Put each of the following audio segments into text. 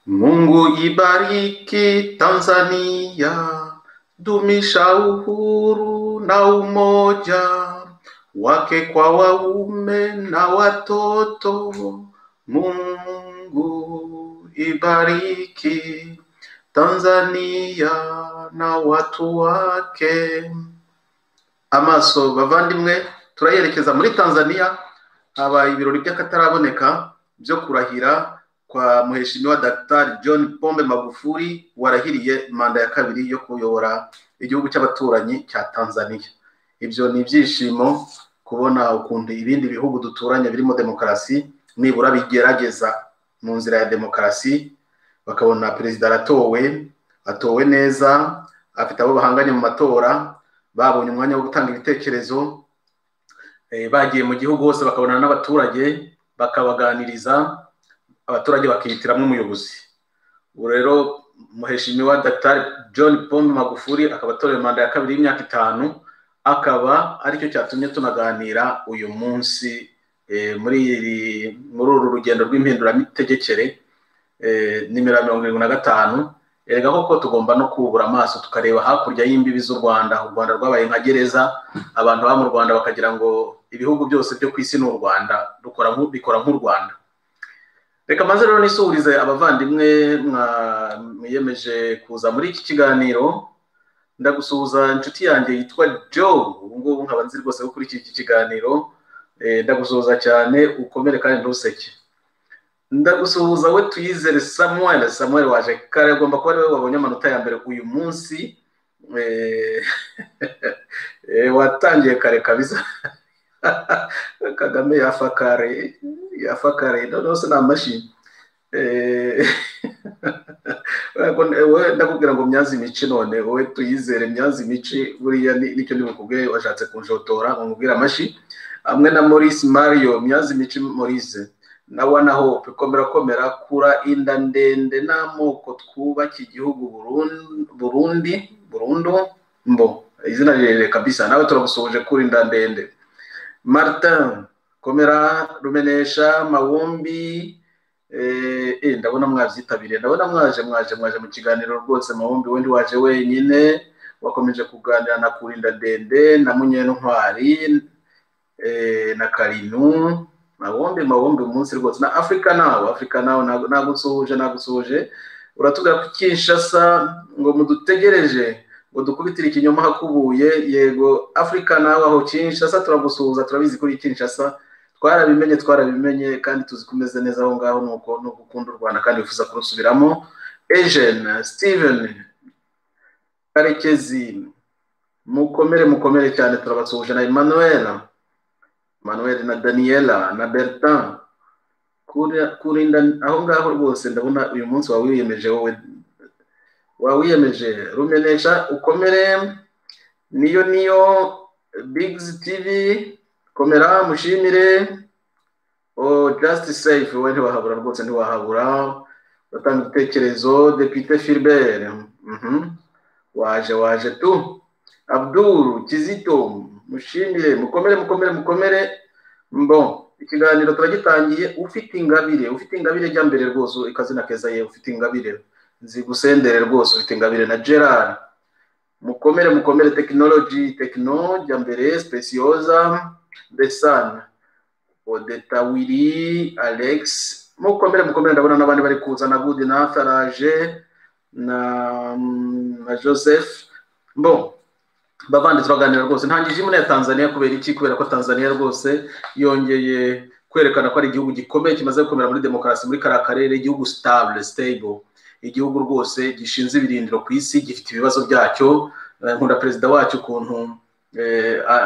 Mungu ibariki Tanzania, dumisha uhuru na umoja wake kwa waume na watoto. Mungu ibariki Tanzania na watu wake. Amaso bavandimwe, turayerekeza muri Tanzania. Habaye ibirori by'akataraboneka byo kurahira kwa Mheshimiwa Daktari John Pombe Magufuli warahiriye manda ya kabiri yo kuyobora igihugu cy'abaturanyi cya Tanzania. Ibyo ni ibyishimo kubona ukundi ibindi bihugu duturanye birimo demokarasi nibura bigerageza mu nzira ya demokarasi, bakabona perezida atowe neza, afite abo bahanganye mu matora, babonye umwanya wo gutanga ibitekerezo, bagiye mu gihugu hose bakabona n'abaturage bakabaganiriza, abaturage bakihitiramo umuyobozi. Ubu rero Mheshimiwa Daktari John Pombe Magufuli akaba atorewe manda ya kabiri y'imyaka 5, akaba aricyo cyatumye tunaganira uyu munsi muri uru rugendo rw'impinduramitegekere nimero 75. Erega koko tugomba no kubura amaso tukareba hakurya y'imbibi z'u Rwanda. U Rwanda rwabaye nka gereza, abantu ba mu Rwanda bakagira ngo ibihugu byose byo kwisi n'u Rwanda bikora nk'u Rwanda. Reka maze rero nisurize abavandimwe mwiyemeje kuza muri iki kiganiro. Ndagusuhuza inshuti yanjye yitwa Joe, ubungubu nkaba nzi rwose kuri iki kiganiro. Ndagusuhuza cyane, ukomere kandi ntuseke. Ndagusuhuza we Tuyizere Samuel waje kare, agomba kuba ariwe wabonye amanota ya mbere uyu munsi. Watangiye kare kabisa. Kagame yafakare nose na mashini. Wewe ndakubwira ngo myazi mici, none wowe Tuyizere myazi mici buriya nicyo ndibukubwire washatse kunjotora ngubwira amashi. Amwe na Maurice Mario myazi mici Maurice nawe naho komera kura inda ndende n'amoko twubaka igihugu Burundu mbo izina rirere kabisa. Nawe turagusoje kuri inda ndende. Martin komera, Rumenesha Mawumbi, ndabona mwavyitabiriye, ndabona mwaje mu kiganiro rwose. Mawumbi wendi waje wenyine, wakomeje kuganira na Kurinda Ndende na Munyentwari na Karinu. Mawumbi umunsi rwose na Africa Now nagusuje. Uratubwira ku Kinshasa ngo mudutegereje ngo dukubitire ikinyoma hakubuye. Yego Africa Now aho Kinshasa turagusuhuza, turabizi kuri Kinshasa, twarabimenye kandi tuzi kumeze neza aho ngaho, nuko no gukunda u Rwanda kandi bifuza kurusubiramo. Eugene Steven Karekezi mukomere cyane, turabasuhuje. Na Emmanuel na Daniela na Bertin Kurinda aho ngaho rwose. Ndabona uyu munsi wawiyemeje. Rumenesha ukomere. Niyo Bigs TV komera, mushimire. Just safe we ntiwahabura rwose, ntiwahabura batanga ibitekerezo. Depute Philbert waje tu. Abdul Kizito mushimire, mukomere. Mbo ikiganiro turagitangiye. Ufite ingabire jya mbere rwose, ikazina keza ye. Ufite ingabire nzigusendere rwose, ufite ingabire. Na Gerard mukomere. Techno jya mbere. Speciosa Besana Odeta Willy Alex mukomere. Ndabona n'abandi bari kuza na Good na Faraje na Joseph. Mbo bavandi turaganira rwose. Ntangije imwe ya Tanzania kubera iki? Kubera ko Tanzania rwose yongeye kwerekana ko ari igihugu gikomeye, kimaze gukomera muri demokarasi muri karakarere, igihugu stable, igihugu rwose gishinze ibirindiro ku isi, gifite ibibazo byacyo. Nkunda perezida wacyo ukuntu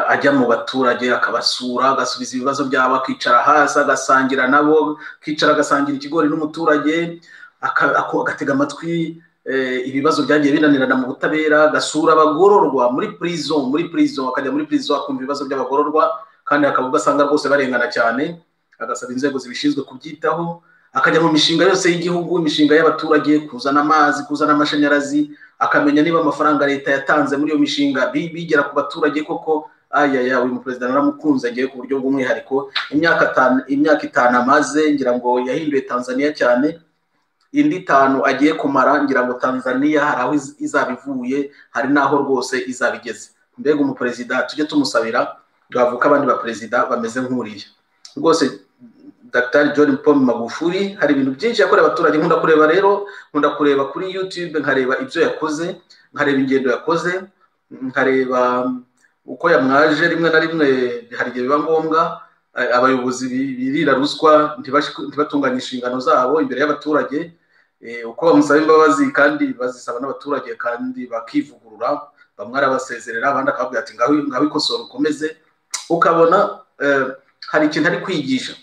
ajya mu baturage akabasura, agasubiza ibibazo byabo, akicara hasi agasangira nabo, agasangira ikigori n'umuturage, agatega amatwi ibibazo byagiye binanirana mu butabera, agasura abagororwa muri prison, akajya muri prison akumva ibibazo by'abagororwa, kandi akaba ugasanga rwose barengana cyane, agasaba inzego zibishinzwe kubyitaho, akajya mu mishinga yose y'igihugu, imishinga y'abaturage, kuzana amazi, kuzana amashanyarazi, akamenya niba amafaranga leta yatanze muri iyo mishinga bigera ku baturage koko. Uyu muperezida naramukunze ngiye ku buryo bw'umwihariko. Imyaka 5 amaze, ngira ngo yahinduye Tanzania cyane. indi 5 agiye kumara ngira ngo Tanzania hari aho izabivuye hari naho rwose izabigeze. Mbega umuperezida tujye tumusabira bavuka abandi ba perezida bameze nk'uriya rwose. Dr. John Pombe Magufuli hari ibintu byinshi yakoreye abaturage. Nkunda kureba rero, nkunda kureba kuri YouTube, nkareba ibyo yakoze, nkareba ingendo yakoze, nkareba uko yamwaje rimwe na rimwe. Hari igihe biba ngombwa abayobozi birira ruswa ntibatunganye inshingano zabo imbere y'abaturage, uko bamusaba imbabazi kandi bazisaba n'abaturage kandi bakivugurura, bamwe arabasezerera abandi akababwira ati ngaho ikosora ukomeze. Ukabona hari ikintu ari kwigisha,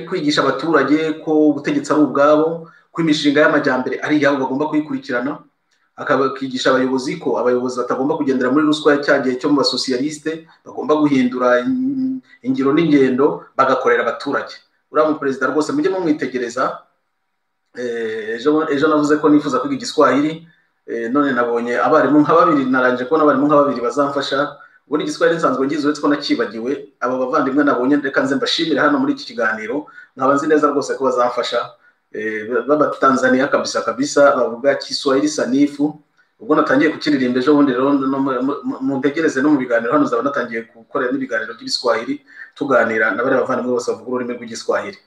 kwigisha abaturage ko ubutegetsi ari ubwabo, ko imishinga y'amajyambere ari iyabo bagomba kuyikurikirana, akabakigisha abayobozi ko abayobozi batagomba kugendera muri ruswa ya cyagihe cyo mu basosiyaliste, bagomba guhindura ingiro n'ingendo bagakorera abaturage. Uriya mu perezida rwose mujye mumwitegereza. Ejo navuze ko nifuza kwiga igiswahili, none nabonye abarimu nka 2 naranje ko n'abarimu nka 2 bazamfasha. Ubundi igiswahili nsanzwe ngize uretse ko nakibagiwe. Aba bavandimwe nabonye reka nze mbashimire hano muri iki kiganiro, nkaba nzi neza rwose ko bazamfasha. Baba Tanzania kabisa bavuga Kiswahili sanifu. Ubwo natangiye kukiririmba ejo bundi rero muntegereze no mu biganiro hano zaba natangiye gukorera n'ibiganiro by'Igiswahili tuganira na bari bavandimwe bose bavuga ururimi rw'Igiswahili.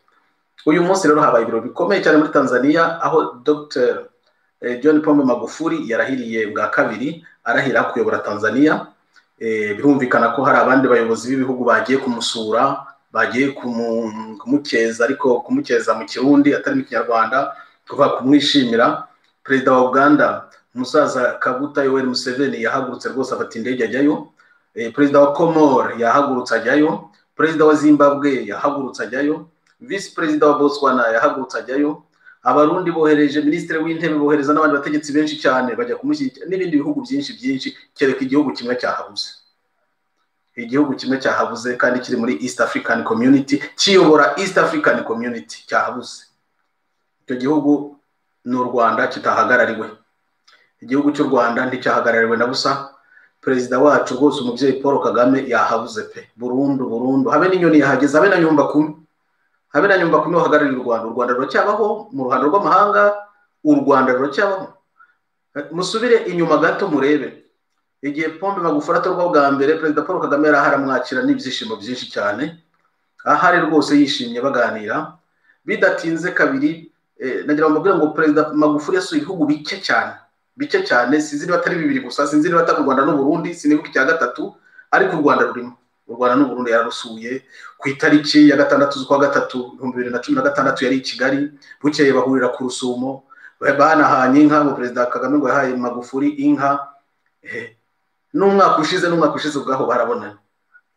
Uyu munsi rero habaye ibiro bikomeye cyane muri Tanzania, aho Dr. John Pombe Magufuli yarahiriye bwa kabiri arahira kuyobora Tanzania. Birumvikana ko hari abandi bayobozi b'ibihugu bagiye kumusura, bagiye kumukeza, ariko kumukeza mu Kirundi atari mu Kinyarwanda, kuva kumwishimira. Perezida wa Uganda umusaza Kaguta Yoweri Museveni yahagurutse rwose afata indege ajyayo. Perezida wa Comore yahagurutse ajyayo. Perezida wa Zimbabwe yahagurutse ajyayo. Vice Perezida wa Botswana yahagurutse ajyayo. Abarundi bohereje ministre w'intebe, bohereza n'abandi bategetsi benshi cyane bajya kumushyigikira, n'ibindi bihugu byinshi kereka igihugu kimwe cyahabuze. Igihugu kimwe cyahabuze kandi kiri muri East African Community, kiyobora East African Community cyahabuze. Icyo gihugu ni u Rwanda kitahagarariwe. Igihugu cy'u Rwanda nticyahagarariwe na busa. Perezida wacu rwose umubyeyi Paul Kagame yahabuze pe burundu. Habe n'inyoni yahageze, habe na nyumba kumi. Habe na nyumba kumi uhagarariye u Rwanda. U Rwanda ruracyabaho mu ruhando rw'amahanga, u Rwanda ruracyabaho. Musubire inyuma gato murebe igihe Pombe Magufuli atorwa bwa mbere, Perezida Paul Kagame yari aharamwakira n'ibyishimo byinshi cyane, ahari rwose yishimye baganira. Bidatinze kabiri nagira mbabwira ngo Perezida Magufuli yasuye ibihugu bike cyane, sinzi niba atari 2 gusa, sinzi niba atari u Rwanda n'u Burundi, sinibuka icya 3, ariko u Rwanda rurimo. U Rwanda n'u Burundi yararusuye ku itariki ya 6 z'ukwa 3 2016 yari i Kigali. Bukeye bahurira ku Rusumo, banahanye inka. Mu Perezida Kagame ngo yahaye Magufuli inka. N'umwaka ushize ubwaho barabonana.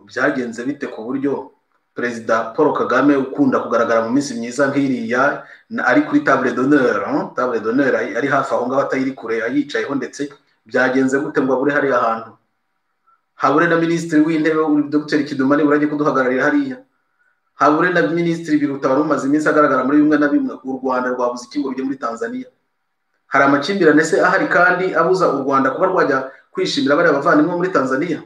Byagenze bite ku buryo Perezida Paul Kagame ukunda kugaragara mu minsi myiza nk'iriya ari kuri table d'honneur ari hafi aho ngaho atayiri kure ayicayeho, ndetse byagenze gute ngo abure hariya hantu? Habure na Minisitiri w'Intebe Dr. Kidumani burajye kuduhagararira hariya. Habure na Minisitiri Biruta wari umaze iminsi agaragara muri bimwe na bimwe. U Rwanda rwabuze iki ngo rujye muri Tanzania? Hari amakimbirane se ahari kandi abuza u Rwanda kuba rwajya kwishimira bari abavandimwe muri Tanzania?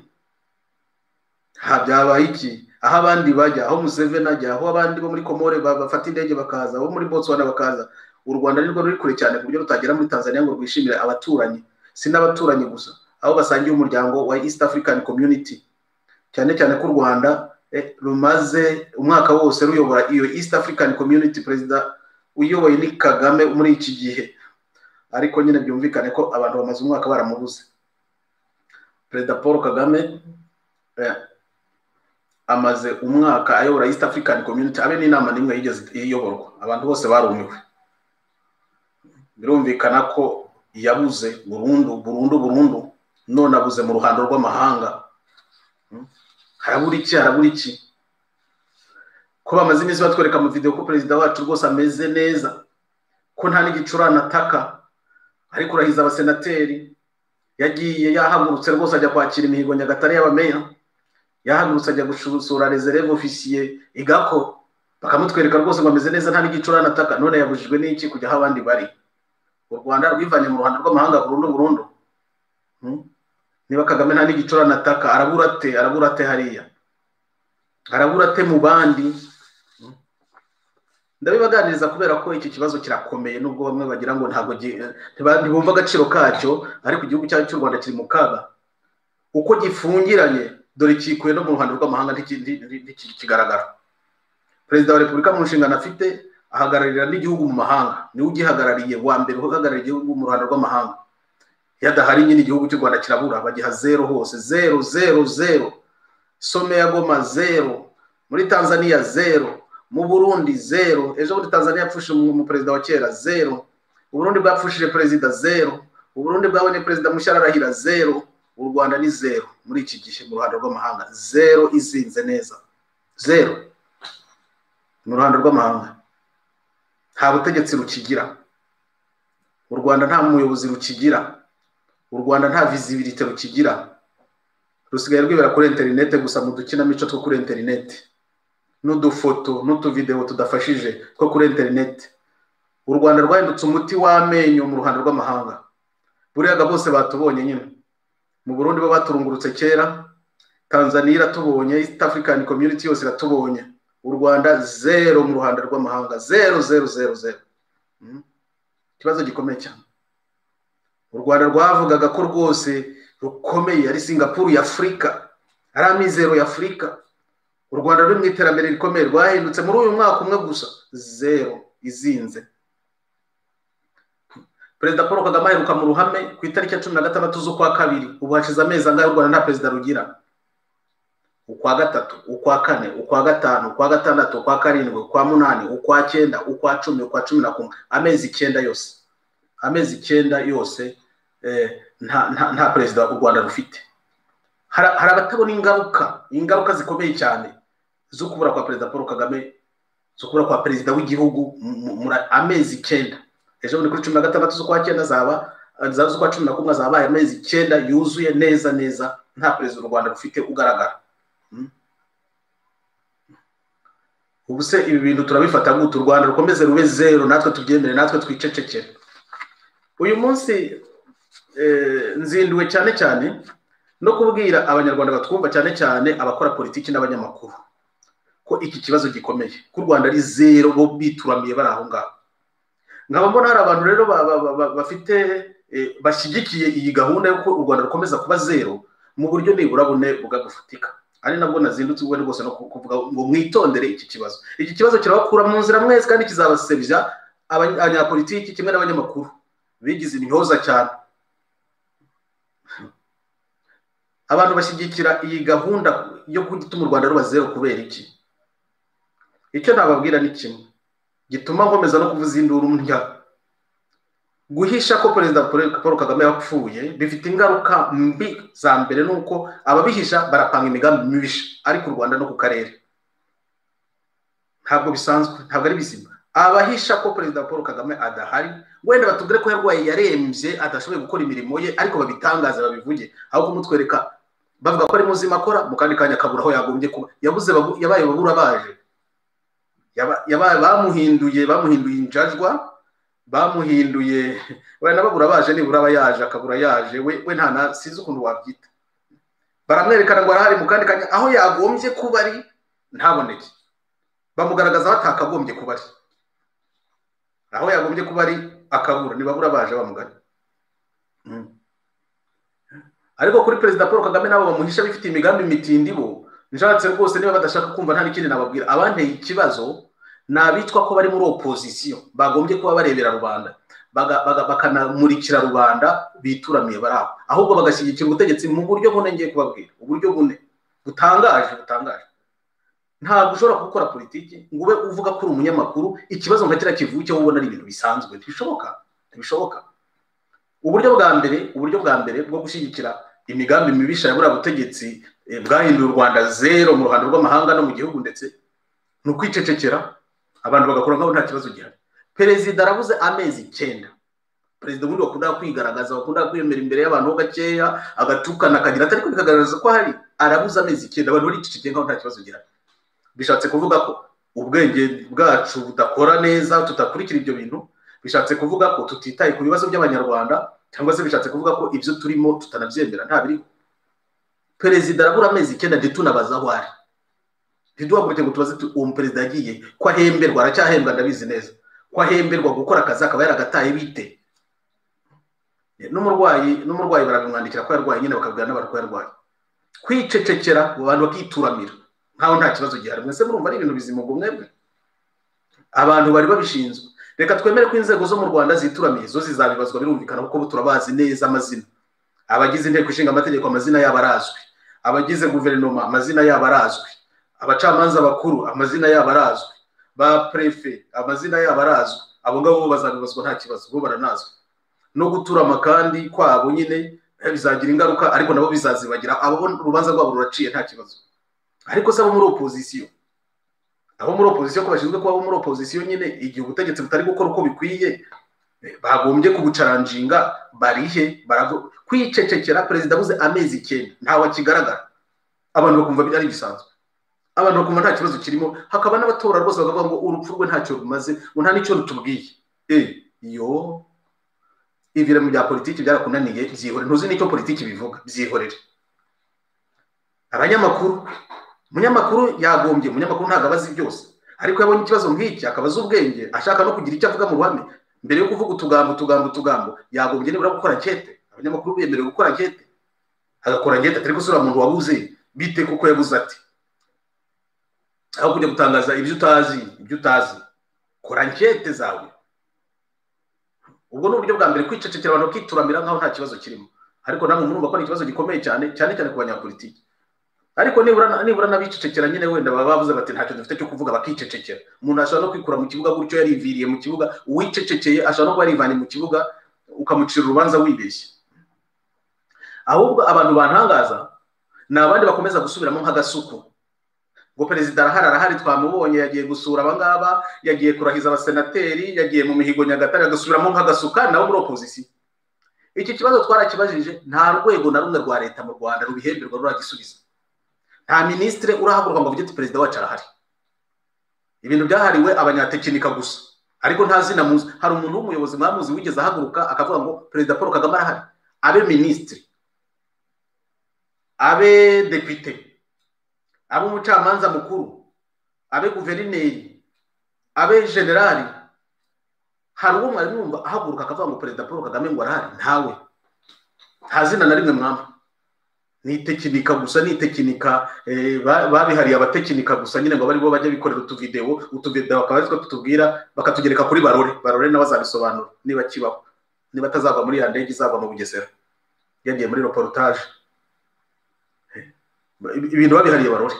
Byabaye iki? Aho abandi bajya, aho Museveni ajya, aho abandi bo muri Komore bafata indege bakaza, aho muri Botswana bakaza, u Rwanda nirwo ruri kure cyane ku buryo rutagera muri Tanzania ngo rwishimire abaturanyi. Si n'abaturanyi gusa, aho basangiye umuryango wa East African Community, cyane ko u Rwanda rumaze umwaka wose ruyobora iyo East African Community. Perezida uyoboye ni Kagame muri iki gihe, ariko nyine byumvikane ko abantu bamaze umwaka baramubuze. Perezida Paul Kagame amaze umwaka ayobora East African Community, abe n'inama nimwe yigeze iyoborwa. Abantu bose barumiwe. Birumvikana ko yabuze burundu, none abuze mu ruhando rw'amahanga. Harabura iki? Ko bamaze iminsi batwereka mu video ko perezida wacu rwose ameze neza, ko nta n'igicurane ataka, ariko urahiza abasenateri. Yagiye yahagurutse rwose ajya kwakira imihigo Nyagatare y'abameya, yahagurutse ajya gusura reserve officier igako, bakamutwereka rwose ngo ameze neza nta n'igicurane ataka. None yabujijwe n'iki kujya aho abandi bari? U Rwanda rwivanye mu ruhando rw'amahanga burundu. Niba Kagame nta n'igicurane ataka, arabura ate hariya? Arabura ate mu bandi? ndabibaganiriza kubera ko iki kibazo kirakomeye nubwo bamwe bagira ngo ntabwo ntibumva agaciro kacyo, ariko igihugu cyacu cy'u Rwanda kiri mu kaga uko gifungiranye, dore kikuye no mu ruhando rw'amahanga ntikigaragara. Perezida wa Repubulika mu nshingano afite ahagararira n'igihugu mu mahanga, niwe ugihagarariye wa mbere uhagarariye igihugu mu ruhando rw'amahanga. Yadahari nyine igihugu cy'u Rwanda kirabura, bagiha zero hose, zero zero zero. Some ya Goma zero, muri Tanzania zero, mu Burundi zero. Ejo muri Tanzania yapfushije mu perezida wa kera zero, u Burundi bwapfushije perezida zero, u Burundi bwabonye perezida mushya arahira zero. U Rwanda ni zero muri iki gihe mu ruhando rw'amahanga, zero izinze neza, zero mu ruhando rw'amahanga. Nta butegetsi rukigira u Rwanda, nta muyobozi rukigira u Rwanda, nta visibility rukigira. Rusigaye rwibera kuri internet gusa, mu dukinamico two kuri internet n'udufoto n'utuvideo tudafashije two kuri internet. U Rwanda rwahindutse umuti w'amenyo mu ruhando rw'amahanga. Buriyaga bose batubonye nyine. Mu Burundi bo baturungurutse kera, Tanzania iratubonye, East African Community yose iratubonye. U Rwanda zero mu ruhando rw'amahanga, zero zero zero zero. Kibazo gikomeye cyane. U Rwanda rwavugaga ko rwose rukomeye ari Singapore ya Afrika, ari amizero ya Afrika. U Rwanda ruri mu iterambere rikomeye, rwahindutse muri uyu mwaka umwe gusa zero izinze. Perezida Paul Kagame aheruka mu ruhame ku itariki ya 16 z'ukwa kabiri. Ubu hashize amezi angahe u Rwanda nta perezida rugira? Ukwa gatatu, ukwa kane, ukwa gatanu, ukwa gatandatu, ukwa karindwi, ukwa munani, ukwa cyenda, ukwa cumi, ukwa cumi na kumwe, amezi 9 yose, amezi 9 yose nta perezida u Rwanda rufite. Hari abatabona ingaruka zikomeye cyane zo kubura kwa perezida Paul Kagame, zo kubura kwa perezida w'igihugu muri amezi 9. Ejo muri 16 z'ukwa 9 z'ukwa 11 zabaye amezi 9 yuzuye neza neza nta perezida u Rwanda rufite ugaragara. Ubu se ibi bintu turabifata gute? U Rwanda rukomeze rube zero, natwe tubyemere, natwe twicecekere. Uyu munsi nzinduwe cyane cyane no kubwira abanyarwanda batwumva, cyane cyane abakora politiki n'abanyamakuru, ko iki kibazo gikomeye, ko u Rwanda ari zero, bo bituramiye bari aho ngaho. Nkaba mbona hari abantu rero bafite bashyigikiye iyi gahunda yo ko u Rwanda rukomeza kuba zero mu buryo nibura bune bugagufatika. Ari nabwo nazindutse ubwo rwose no kuvuga ngo mwitondere iki kibazo. Iki kibazo kirabakura mu nzira mwese kandi kizabasebya abanyapolitiki kimwe n'abanyamakuru bigize intyoza cyane. Abantu bashyigikira iyi gahunda yo gutuma u Rwanda ruba zero kubera iki? Icyo nababwira ni kimwe gituma nkomeza no kuvuza induru ndya. Guhisha ko perezida Paul Kagame yapfuye bifite ingaruka mbi. Za mbere nuko ababihisha barapanga imigambi mibisha ariko u Rwanda no ku karere. Ntabwo bisanzwe, ntabwo ari bizima. Abahisha ko perezida Paul Kagame adahari, wenda batubwire ko yarwaye yarembye adashoboye gukora imirimo ye, ariko babitangaza babivuge, ahubwo mutwereka bavuga ko ari muzima akora, mu kandi kanya kabura aho yagombye kuba. Yabuze yabaye babura baje, bamuhinduye injajwa, bamuhinduye wenda babura baje, nibura abayaje akabura yaje, we nta sizi ukuntu wabyita. Baramwerekana ngo arahari, mu kandi kanya aho yagombye kuba ari ntaboneke. Bamugaragaza batakagombye kuba ari aho yagombye kuba ari akabura, nibabura baje bamugana. Ariko kuri perezida Paul Kagame nabo bamuhisha bifite imigambi mitindi bo. Nshatse rwose niba badashaka kumva nta n'ikindi nababwira. Abanteye ikibazo nabitwa ko bari muri opposition, bagombye kuba barebera rubanda, bakanamurikira rubanda, bituramiye baraho, ahubwo bagashyigikira ubutegetsi mu buryo bune. Ngiye kubabwira uburyo bune butangaje. Ntabwo ushobora gukora politiki ngo ube uvuga ko uri umunyamakuru ikibazo nka kira kivuke ubona ari ibintu bisanzwe. Ntibishoboka. Uburyo bwa mbere bwo gushyigikira imigambi mibisha yabura butegetsi bwahinduye u Rwanda zero mu ruhando rw'amahanga no mu gihugu ndetse no kwicecekera, abantu bagakora nkaho nta kibazo gihari. Perezida arabuze amezi 9. Perezida ubundi bakunda kwigaragaza, bakunda kwemera imbere y'abantu gakeya, agatukana akagira atari kubigaragaza ko hari. Arabuze amezi 9, abantu bari cicikeye nkaho nta kibazo gihari. Bishatse kuvuga ko ubwenge bwacu budakora neza, tutakurikira ibyo bintu. Bishatse kuvuga ko tutitaye ku bibazo by'abanyarwanda, cyangwa se bishatse kuvuga ko ibyo turimo tutanabyemera nta biri. Perezida arabura amezi 9 ndetse tunabaza aho ari. ntiduhaguruke ngo tubaze uwo perezida yagiye ko ahemberwa, aracyahembwa ndabizi neza ko ahemberwa gukora akazi akaba yaragataye bite. N'umurwayi barabimwandikira ko yarwaye nyine bakabwira n'abantu ko yarwaye. Kwicecekera abantu bakituramira nkaho nta kibazo gihari. Mwese murumva ari ibintu bizima ubwo mwebwe abantu bari babishinzwe. Reka twemere ko inzego zo mu Rwanda zituramiye zo zizabibazwa, birumvikana kuko turabazi neza amazina. Abagize inteko ishinga amategeko amazina yabo arazwi, abagize guverinoma amazina yabo arazwi, abacamanza bakuru amazina yabo arazwi, ba prefe amazina yabo arazwi. Abo ngabo bazabibazwa nta kibazo, bo baranazwi. No guturama kandi kwabo nyine bizagira ingaruka, ariko nabo bizazibagira. Abo urubanza rwabo ruraciye nta kibazo. Ariko sabo muri opposition, abo muri opposition ko bashinzwe kuba muri opposition nyine igihe ubutegetsi butari gukora uko bikwiye, bagombye kubucaranjinga. Barihe kwicecekera. Perezida abuze amezi 9 ntawe kigaragara, abantu bakumva ari bisanzwe, abantu bakumva nta kibazo kirimo. Hakaba n'abatora rwose bakavuga ngo urupfu rwe ntacyo rumaze, ngo nta n'icyo rutubwiye. Yo ibira mu bya politiki byarakunaniye, byihorere. Ntuzi n'icyo politiki bivuga, byihorere. Umunyamakuru yagombye, umunyamakuru ntabwo abazi byose, ariko yabonye ikibazo nk'iki akabaza ubwenge, ashaka no kugira icyo avuga mu ruhame, mbere yo kuvuga utugambo yagombye nibura gukora ankete. Abanyamakuru bemerewe gukora ankete, agakora ankete atari gusura umuntu wabuze bite kuko yabuze ati, aho kujya gutangaza ibyo utazi. Kora ankete zawe. Ubwo ni uburyo bwa mbere, kwicecekera abantu bakituramira nkaho nta kibazo kirimo. Ariko namwe murumva ko ari ikibazo gikomeye cyane ku banyapolitiki. Ariko nibura n'abicecekera nyine wenda baba bavuze bati ntacyo dufite cyo kuvuga, bakicecekera. Umuntu ashobora no kwikura mu kibuga gutyo yariviriye mu kibuga, uwicecekeye ashobora no kuba yarivanye mu kibuga ukamucira urubanza wibeshye. Ahubwo abantu bantangaza ni abandi bakomeza gusubiramo nk'agasuku ngo perezida arahari twamubonye yagiye gusura abangaba, yagiye kurahiza abasenateri, yagiye mu mihigo Nyagatare, agasubiramo nk'agasuka nabo muri opposition. Iki kibazo twarakibajije, nta rwego na rumwe rwa leta mu Rwanda rubihemberwa ruragisubiza. Nta ministre urahaguruka ngo avuge ati perezida wacu arahari. Ibintu byahariwe abanyatekinika gusa, ariko nta zina muzi. Hari umuntu w'umuyobozi mwamuzi wigeze ahaguruka akavuga ngo perezida Paul Kagame arahari? Abe ministre, abe député, abe umucamanza mukuru, abe guverineri, abe generali, hari uwo mwari mwumva ahaguruka akavuga ngo perezida Paul Kagame ngo arahari? Ntawe. Nta zina na rimwe mwamba. Ni tekinika gusa, ni tekinika babihariye abatekinika gusa nyine ngo bari bo bajya bikorera utuvideo bakaba ari two tutubwira, bakatugereka kuri Barore nawe azabisobanura niba kibaho, niba atazava muri ya ndege izava mu Bugesera yagiye muri reportage. Ibintu babihariye Barore.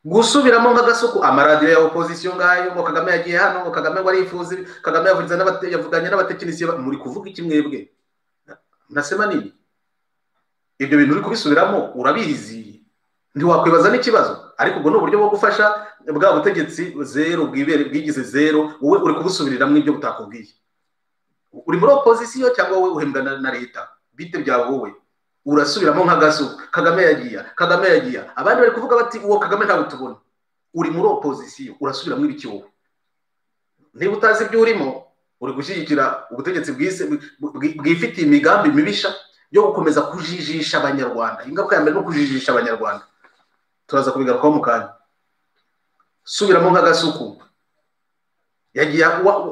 Gusubiramo nk'agasuku amaradiyo ya opposition ngayo ngo Kagame yagiye hano, ngo Kagame ngo arifuza, Kagame yavuganye n'abatekinisiye. Muri kuvuga iki mwebwe? Nasema nini? Ibyo bintu uri kubisubiramo urabizi, ntiwakwibaza n'ikibazo. Ariko ubwo n'uburyo bwo gufasha bwa butegetsi zero bwigize zero, wowe uri kubusubiriramo ibyo butakubwiye. Uri muri opposition cyangwa wowe uhembwa na leta? Bite byawe wowe? Urasubiramo nk'agasuku. Kagame yagiye. Abandi bari kuvuga bati uwo Kagame ntawe tubona. Uri muri opposition urasubiramo ibiki wowe? Niba utazi ibyo urimo, uri gushyigikira ubutegetsi bwifitiye imigambi mibisha yo gukomeza kujijisha abanyarwanda. Ingaruka ya mbere no kujijisha abanyarwanda, turaza kubigarukaho mu kanya. Subiramo nk'agasuku. Yagiye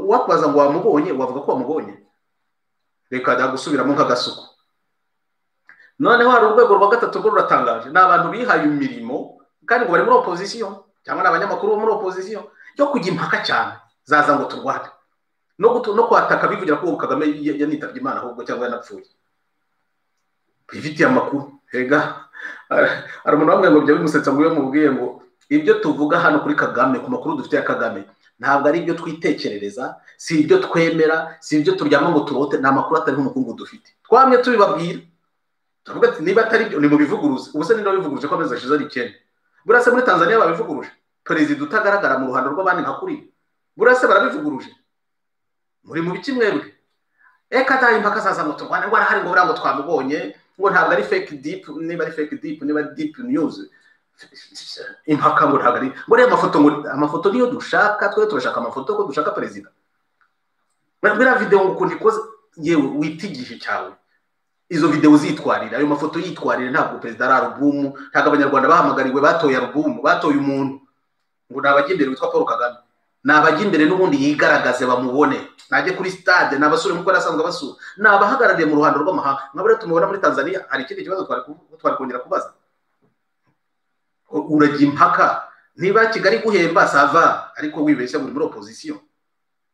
wakwaza ngo wamubonye, wavuga ko wamubonye. Reka da gusubiramo nk'agasuku. Noneho hari urwego rwa gatatu rwo ruratangaje, n'abantu bihaye imirimo kandi ngo bari muri opposition, cyangwa n'abanyamakuru bo muri opposition, yo kujya impaka cyane zaza ngo turwate no kwataka bivugira ko Kagame yanitabye Imana ahubwo cyangwa yanapfuye. Bifitiye amakuru. Hega hari umuntu wamwe ngo byo bimusetsa ngo yamubwiye ngo ibyo tuvuga hano kuri Kagame, ku makuru dufite ya Kagame, ntabwo ari ibyo twitekerereza, si ibyo twemera, si ibyo turyama ngo turote, nta makuru atari nk'umukungu dufite. Twamye tubibabwira, tuvuga ati niba atari byo ni mu bivuguruze. Ubuse ni bivuguruje ko amezi ashize ari 9. Burase muri Tanzania babivuguruje, perezida utagaragara mu ruhando rw'abandi nka kuri. Burase barabivuguruje. Muri mu biki mwebwe? Eka tayi impaka zaza ngo turwane ngo arahari ngo burango twamubonye, ngo ntabwo ari fake deep, niba ari fake deep, niba ari deep news. Impaka ngo ntabwo ari ngo reba amafoto niyo dushaka, twe turashaka amafoto ko dushaka perezida. Bira video ngo kundi koze yewe witigihe cyawe. izo video zitwarira ayo mafoto yitwarira ntabwo perezida ari alubumu ntabwo abanyarwanda bahamagariwe batoye alubumu batoye umuntu ngo nabajye imbere witwa Paul Kagame nabajye imbere n'ubundi yigaragaze bamubone najye kuri stade nabasure muko arasanzwe basura nabahagarariye mu ruhando rw'amahanga nkabure tumubona muri Tanzania hari ikindi kibazo twari kongera kubaza urajya impaka niba Kigali guhemba sava ariko wibeshya muri opposition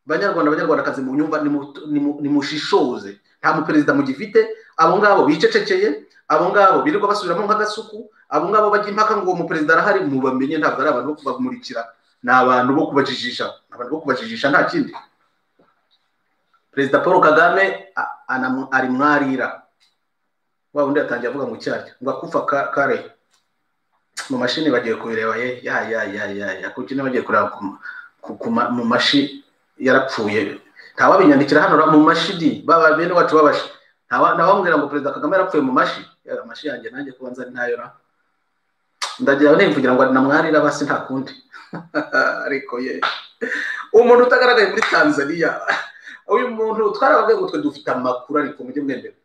banyarwandakazi mu nyumba ni mushishoze nta mu perezida mu gifite abo ngabo bicecekeye abo ngabo birirwa basubiramo nk'agasuku abo ngabo bajya impaka ngo mu perezida arahari mu bamenye ntabwo ari abantu bo kubamurikira n'abantu bo kubajijisha nta kindi perezida Paul Kagame ari mwarira wa undi yatangiye avuga mu cyaryo ngo akufa kare mu mashini bagiye kubireba ya kuki bagiye kureba mu mashi yarapfuye ntawabinyandikira hano mu mashidi baba bene wacu babashi ntawambwira ngo perezida Kagame yarapfuye mu mashi amashi yanjye nanjye kubanza ntayora ndagira nemvugira ngo namwarira basi nta kundi ariko ye umuntu utagaragaye muri Tanzania uyu muntu twarababwiye ngo twe dufite amakuru ariko mujye mwendera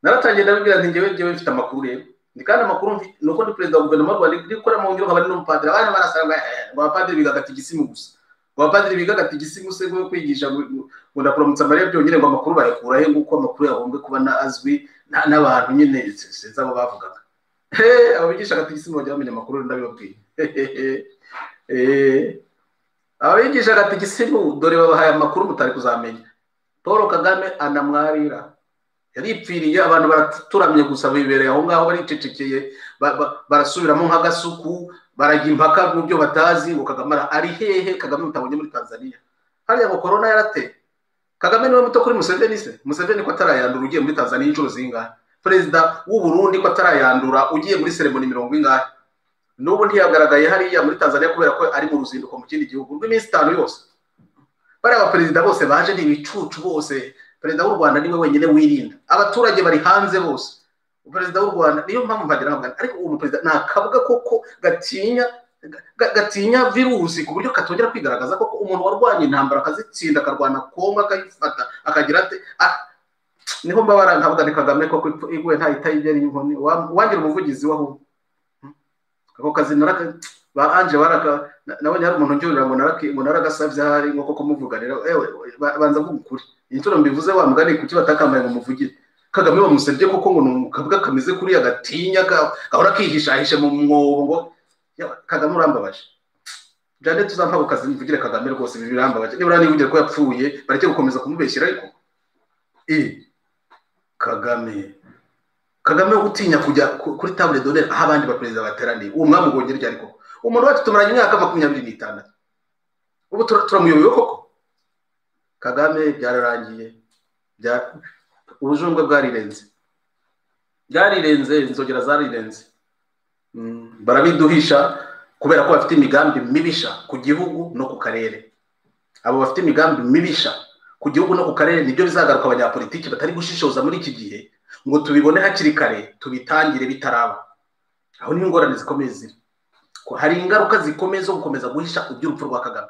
naratangiye ndabibwira nti ngewe mfite amakuru rero ndi kandi amakuru nuko ndi perezida wa guverinoma y'u Rwanda ndi gukora mu ngiro nk'abari n'umupadiri abana barasanga ngo abapadiri biga gatigisimu gusa ngo abapadiri biga gatigisimu se ngo kwigisha ngo ndakuramutsa Mariya byonyine ngo amakuru bayakura he nguko amakuru yahombwe kuba azwi n'abantu nyine sinzi abo bavugaga abigisha gatigisimu bajya bamenya amakuru ndabibabwiye abigisha gatigisimu dore babahaye amakuru mutari kuzamenya Paul Kagame anamwarira yaripfiriye abantu baraturamye gusa bibereye aho ngaho baricecekeye barasubiramo nk'agasuku barajya impaka mu byo batazi ngo Kagame ari hehe Kagame mutabonye muri Tanzania hariya ngo corona yarate Kagame niwe muto kuri Museveni ko atarayandura ugiye muri Tanzania inshuro zingahe perezida w'u Burundi ko atarayandura ugiye muri ceremony 40 n'ubu ntiyagaragaye hariya muri Tanzania kubera ko ari mu ruzinduko mu kindi gihugu rw'iminsi 5 yose bari abaperezida bose baje n'ibicucu bose perezida w'u Rwanda niwe wenyine wirinda abaturage bari hanze bose perezida w'u Rwanda niyo mpamvu mbagira nabwo ariko uwo perezida nakavuga koko gatinya virusi ku buryo katongera kwigaragaza koko umuntu warwanye intambara akazitsinda akarwana Kongo akayifata akagira ate niho mbabara nkavuga ni Kagame koko igwe ntayitayigera inkoni wangira umuvugizi waho kako kazi naraka ba anje baraka nabonye hari umuntu njurira ngo naragasavye hari ngo koko muvuganira banza vuga ukuri inturo mbivuze wa mugani kuki batakambaye ngo muvugire Kagame bamusebye koko ngo nukavuga kameze kuri agatinya gahora kihishahishe mu mwobo ngo Kagame urambabaje jane tuzampa gukazi mvugire Kagame rwose birambabaje nibura nivugire ko yapfuye bareke gukomeza kumubeshyira ariko Kagame gutinya kujya kuri table d'honneur aho abandi baperezida bateraniye uwo mwami ugongera ryari koko umuntu wacu tumaranye imyaka 26 ubu turamuyoboye koko Kagame byararangiye ubujungwe bwarirenze inzogera zarirenze barabiduhisha kubera ko bafite imigambi mibisha ku gihugu no ku karere abo bafite imigambi mibisha ku gihugu no ku karere nibyo bizagaruka abanyapolitiki batari gushishoza muri iki gihe ngo tubibone hakiri kare tubitangire bitaraba aho ni ingorane zikomeye ziri ko hari ingaruka zikomeye zo gukomeza guhisha iby'urupfu rwa Kagame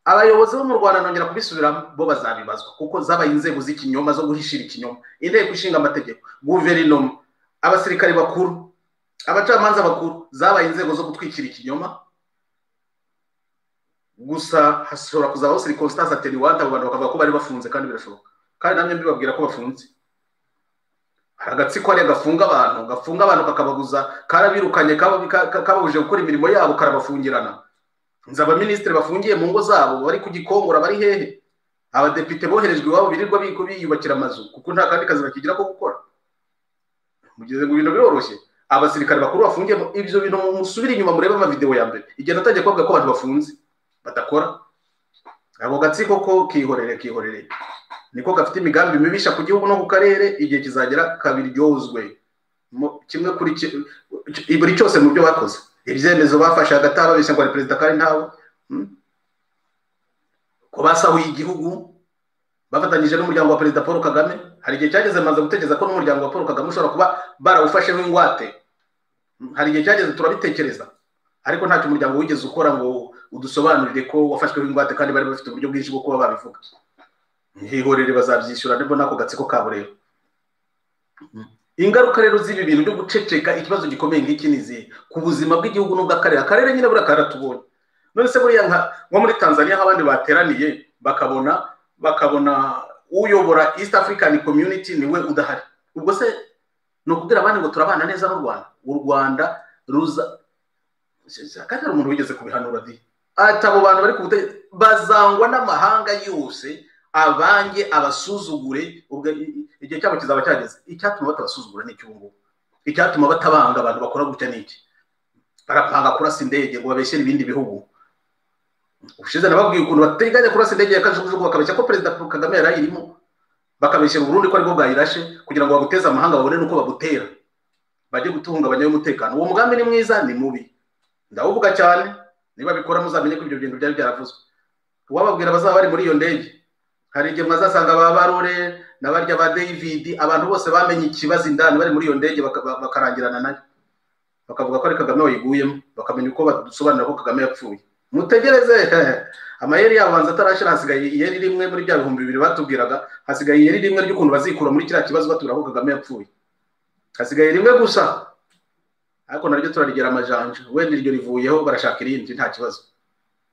abayobozi bo mu Rwanda nongera kubisubiramo bo bazabibazwa kuko zabaye inzego z'ikinyoma zo guhishira ikinyoma inteko ishinga amategeko guverinoma abasirikare bakuru abacamanza bakuru zabaye inzego zo gutwikira ikinyoma gusa hashobora kuzaho circumstance attenuante abantu bakavuga ko bari bafunze kandi birashoboka kandi namwe mbibabwira ko bafunze agatsiko ari gafunga abantu kakababuza karabirukanye kababuje gukora imirimo yabo karabafungirana nzaba ministre bafungiye mu ngo zabo bari kugikongora bari hehe abadepite boherejwe iwabo birirwa biyubakira amazu kuko nta kandi kazi bakigira ko gukora mugeze ngo ibintu biroroshye abasirikare bakuru bafungiye ibyo bintu musubira inyuma murebe ama video ya mbere igihe natangiye kuvuga ko abantu bafunze badakora abo gatsiko ko kihorere niko gafite imigambi mibisha ku gihugu no ku karere igihe kizagera kabiryozwe kimwe kuri buri cyose mu byo bakoze ibyemezo bafashe hagati ababeshya ngo ari perezida kandi ntawe ko basahuye igihugu bafatanyije n'umuryango wa perezida Paul Kagame hari igihe cyageze maze gutekereza ko n'umuryango wa Paul Kagame ushobora kuba barawufasheho ingwate hari igihe cyageze turabitekereza ariko ntacyo umuryango wigeze ukora ngo udusobanurire ko wafashweho ingwate kandi bari bafite uburyo bwinshi bwo kuba babivuga ihorere bazabyishyura nibwo nako gatsiko kabo rero ingaruka rero z'ibi bintu byo guceceka ikibazo gikomeye nk'iki nizi ku buzima bw'igihugu n'ubw'akarere nyine buriya karatubonye none se buriya nko muri Tanzania aho abandi bateraniye bakabona uyobora East African Community niwe udahari ubwo se no kugira abandi ngo turabana neza n'u Rwanda ruza kandi hari umuntu wigeze kubihanura di atabo bantu bari kubute bazangwa n'amahanga yose abange abasuzugure ubwo igihe cyabo kizaba cyageze icyatuma batabasuzugura ni cyungu icyatuma batabanga abantu bakora gutya niki barapanga kurasa indege ngo babeshyere ibindi bihugu ushize nababwiye ukuntu bateganya kurasa indege yakajugujugu bakabeshya ko President Paul Kagame yarayirimo bakabeshyira Burundi ko aribwo bwayirashe kugira ngo baguteze amahanga babone nuko bagutera baje gutunga umutekano uwo mugambi ni mwiza ni mubi ndawuvuga cyane niba bikora muzamenye ko ibyo bintu byari byaravuzwe wababwira bazaba bari muri iyo ndege hari igihe mwazasanga Barore n'abarya ba David abantu bose bamenye ikibazo indani bari muri iyo ndege bakarangirana nayo bakavuga ko ari Kagame wayiguyemo bakamenya uko badusobanura ko Kagame yapfuye mutegereze amayeri yabanza atarashira hasigaye yeri rimwe muri bya 2000 batubwiraga hasigaye yeri rimwe ry'ukuntu bazikura muri kiriya kibazo batubwira ko Kagame yapfuye hasigaye rimwe gusa ariko naryo turarigera amajanja wenda iryo rivuyeho barashaka irindi nta kibazo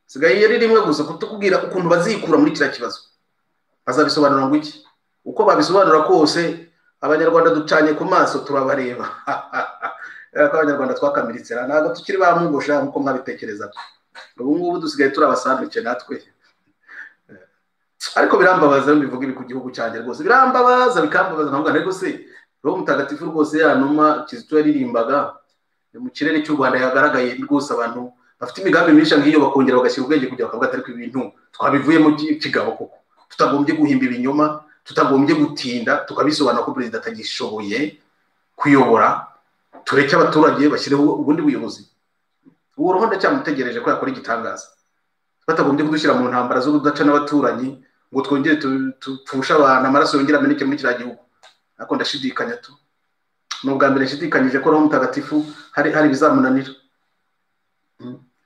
hasigaye yeri rimwe gusa kutukubwira ukuntu bazikura muri kiriya kibazo bazabisobanura ngo iki uko babisobanura kose abanyarwanda ducanye ku maso turabareba abanyarwanda twakamiritse ntabwo tukiri bamugosha nkuko mwabitekereza ubu ngubu dusigaye turabasandwiche natwe ariko birambabaza mbivuga ibi ku gihugu cyanjye rwose birambabaza bikambabaza ntabwo ariko se Roho Mutagatifu rwose yanuma Kizito yaririmbaga mu kirere cy'u Rwanda yagaragaye rwose abantu bafite imigambi myinshi ngiyo bakongera bagashyira ubwenge kugira bakavuga atari ko ibintu twabivuyemo kigabo koko tutagombye guhimba ibinyoma tutagombye gutinda tukabisobanura ko President atagishoboye kuyobora tureke abaturage bashyireho ubundi buyobozi uwo Roho ndacyamutegereje ko yakora igitangaza batagombye kudushyira mu ntambara zo kudaca n'abaturanyi ngo twongere tupfusha abantu amaraso yongera ameneke muri kiriya gihugu ariko ndashidikanya tu n'ubwa mbere nshidikanyije ko Roho Mutagatifu hari bizamunanira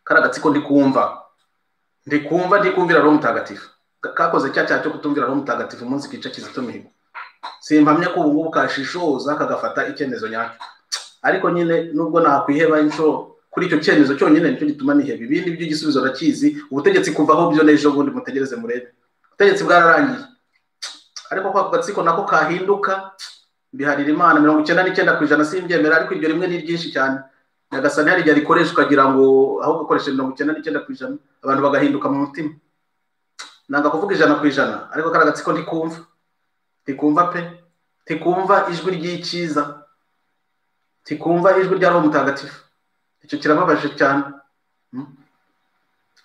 karagatsiko ndikumvira Roho Mutagatifu kakoze cyaha cyo kutumvira Roho Mutagatifu umunsi kica Kizito Mihigo simpamya ko ubu ngubu kashishoza kagafata icyemezo nyacyo ariko nyine nubwo nakwiheba inshuro kuri icyo cyemezo cyonyine nicyo gituma niheba ibindi by'igisubizo rakizi ubutegetsi kuvaho byo nejo bundi mutegereze murebe ubutegetsi bwararangiye ariko kwa gatsiko nako kahinduka biharira Imana 99% simbyemera ariko iryo rimwe ni ryinshi cyane Nyagasani hari igihe rikoresha ukagira ngo aho gukoresha 99% abantu bagahinduka mu mutima nanga kuvuga 100% ariko karagatsiko ndikumva pe tikumva ijwi ry'icyiza tikumva ijwi rya Roho Mutagatifu icyo kirababaje cyane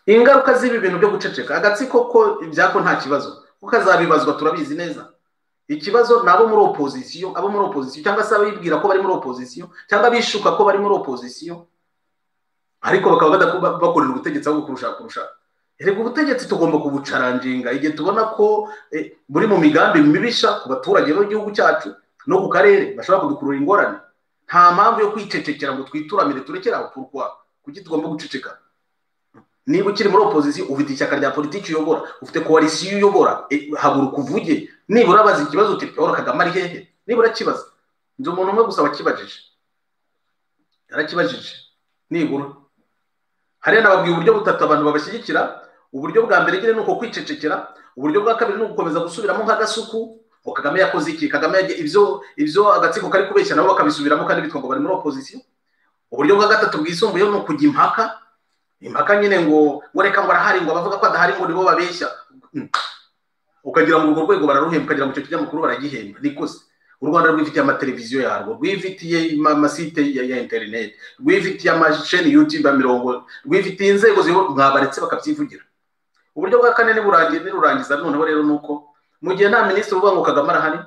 ingaruka z'ibi bintu byo guceceka agatsiko ko ibyako nta kibazo ukazabibazwa turabizi neza ikibazo nabo muri opposition cyangwa se abibwira ko bari muri opposition cyangwa bishuka ko bari muri opposition ariko bakaba bakorera ubutegetsi aho kurusha erega ubutegetsi tugomba kubucaranginga igihe tubona ko buri mu migambi mibisha ku baturage b'igihugu cyacu no ku karere bashobora kudukurura ingorane nta mpamvu yo kwicecekera ngo twituramire turekera aho turwa kuki tugomba guceceka niba ukiri muri opposition ufite ishyaka rya politiki uyobora ufite coalition uyobora haguruka uvuge nibura bazi ikibazo uti Paul Kagame ari hehe nibura kibaza nzo umuntu umwe gusa wakibajije yarakibajije nibura hari nababwiye uburyo butatu abantu babashyigikira uburyo bwa mbere gire nuko kwicecekera uburyo bwa kabiri no gukomeza gusubiramo nk'agasuku ngo Kagame yakoze iki Kagame ibyo agatsiko kari kubeshya nabo bakabisubiramo kandi bitwa ngo bari muri opposition uburyo bwa gatatu bwisumbuye no kujya impaka nyine ngo reka ngo arahari ngo bavuga ko adahari ngo nibo babeshya ukagira ngo urwo rwego bararuhemba ukagira ngo icyo kinyamakuru baragihemba nikoze u Rwanda rwifitiye amateleviziyo yarwo rwifitiye amasite ya internet rwifitiye amasheni YouTube mirongo rwifitiye inzego mwabaretse bakabyivugira uburyo bwa kane nirurangiza noneho rero nuko mu gihe nta minisitiri uvuga ngo Kagame arahari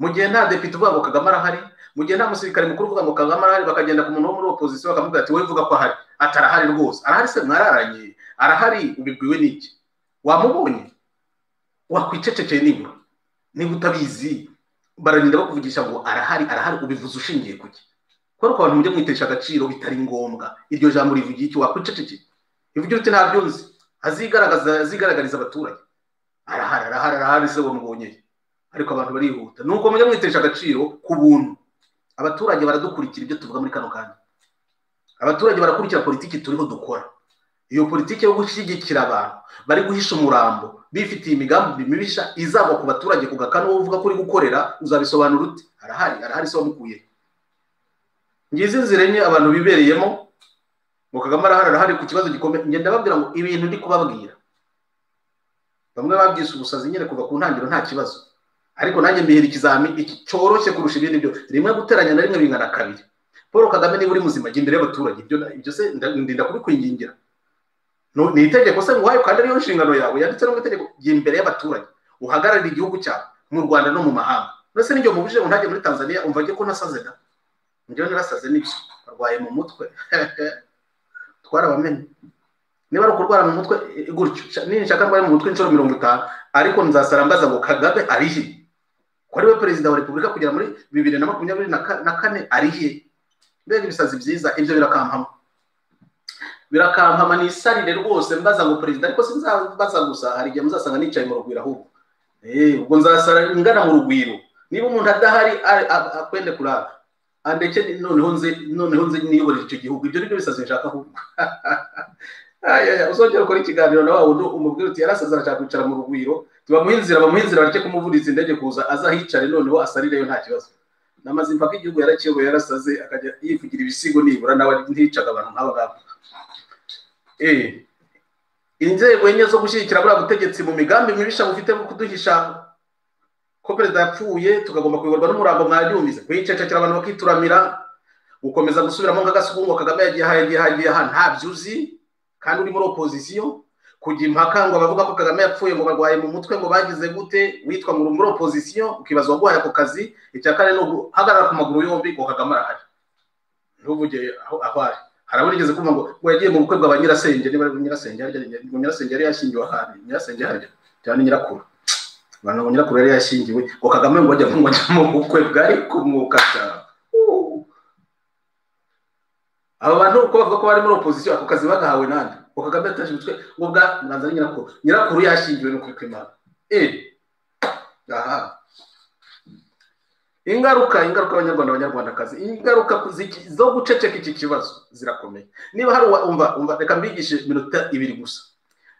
mu gihe nta depite uvuga ngo Kagame arahari mu gihe nta musirikare mukuru uvuga ngo Kagame arahari bakagenda ku muntu wo muri opposition bakavuga ati wowe uvuga ko ahari atarahari rwose arahari se mwararanye arahari ubibwiwe n'iki wamubonye wakwicecekeye niba utabizi bararinda bakuvugisha ngo arahari ubivuze ushingiye kuki ko abantu mujye mwitesha agaciro bitari ngombwa iryo jambo rivugiye iki wakwicecekeye ivugira uti ntabyo nzi azigaragariza abaturage arahari se wamubonye ariko abantu barihuta nuko mujya mwitesha agaciro ku buntu. Abaturage baradukurikira ibyo tuvuga muri kano kanya, abaturage barakurikira politiki turiho dukora. Iyo politiki yo gushyigikira abantu bari guhisha umurambo bifitiye imigambi mibisha izagwa ku baturage ku gakano uvuga ko uri gukorera, uzabisobanura ute? Arahari se wamukuye. Ngize nzirenye abantu bibereyemo ngo Kagame arahari ku kibazo gikomeye. Ngenda babwira ngo ibintu ndi kubabwira bamwe babyise ubusazi nyine kuva ku ntangiro nta kibazo, ariko nanjye mbihera ikizami iki cyoroshye kurusha ibindi byo. Rimwe guteranya na rimwe bingana kabiri. Paul Kagame niba uri muzima jya imbere y'abaturage, ibyo se ndinda kubikwingingira. Ni itegeko se nguhaye kandi ariyo nshingano yawe yanditse no mu itegeko. Jya imbere y'abaturage uhagararira igihugu cyawe mu Rwanda no mu mahanga. Nose n'ijyo mubuje ngo ntajye muri Tanzania umva ko nasaze da. Njyewe narasaze n'ibyo barwaye mu mutwe twarabamenye. Niba ari ukurwara mu mutwe gutyo ninshaka ndwara mu mutwe inshuro 50, ariko nzasara mbaza ngo Kagame arihe? Ko ari we perezida wa Repubulika kugera muri 2024 arihe? Mbega ibisazi byiza ibyo birakampama nisarire rwose mbaza ngo perezida, ariko sinzabaza gusa, hari igihe muzasanga nicaye mu rugwiro ahubwo. Ubwo nzasara ingana mu rugwiro. Niba umuntu adahari akwende kurara andeke noneho nze niyoborera icyo gihugu. Ibyo nibyo bisazi nshaka ahubwo. Uzongera ukora ikiganiro na wawe umubwira uti yarasaza arashaka kwicara mu rugwiro, bamuhinzira bareke kumuvuriza indege kuza azahicare noneho asarireyo nta kibazo. Namaze impaka igihugu yarakiyoboye yarasaze akajya yivugira ibisigo nibura nawe nticaga abantu nk'aba ngaba. Inzego enye zo gushyigikira buriya butegetsi mu migambi mibisha bufite mu kuduhisha ko perezida yapfuye tukagomba kuyoborwa n'umurambo mwaryumize, kwicecekera abantu bakituramira, gukomeza gusubiramo nk'agasugungo Kagame yagiye nta byuzi kandi uri muri opposition, kujya impaka ngo bavuga ko Kagame yapfuye ngo barwaye mu mutwe ngo bagize gute, witwa muri opposition ukibaza waguhaye ako kazi. Icyakane no guhagarara ku maguru yombi ngo Kagame arahari ntuvuge aho ari. Harabonigeze kumva ngo yagiye mu bukwe bwa Nyirasenge, niba ari Nyirasenge yari yashingiwe ahandi, Nyirasenge harya cyane Nyirakuru, bana ngo Nyirakuru yari yashingiwe ngo Kagame ngo ajya mu bukwe bwari kumwuka cyane. Aba bantu uko bavuga ko bari muri opposition ako kazi bagahawe nande ngo Kagame ataje umutwe ngo bwa mwanza Nyirakuru yashingiwe no kwimana. Ingaruka abanyarwandakazi, ingaruka zo guceceka iki kibazo zirakomeye. Niba hari umva reka mbigishe minota 2 gusa.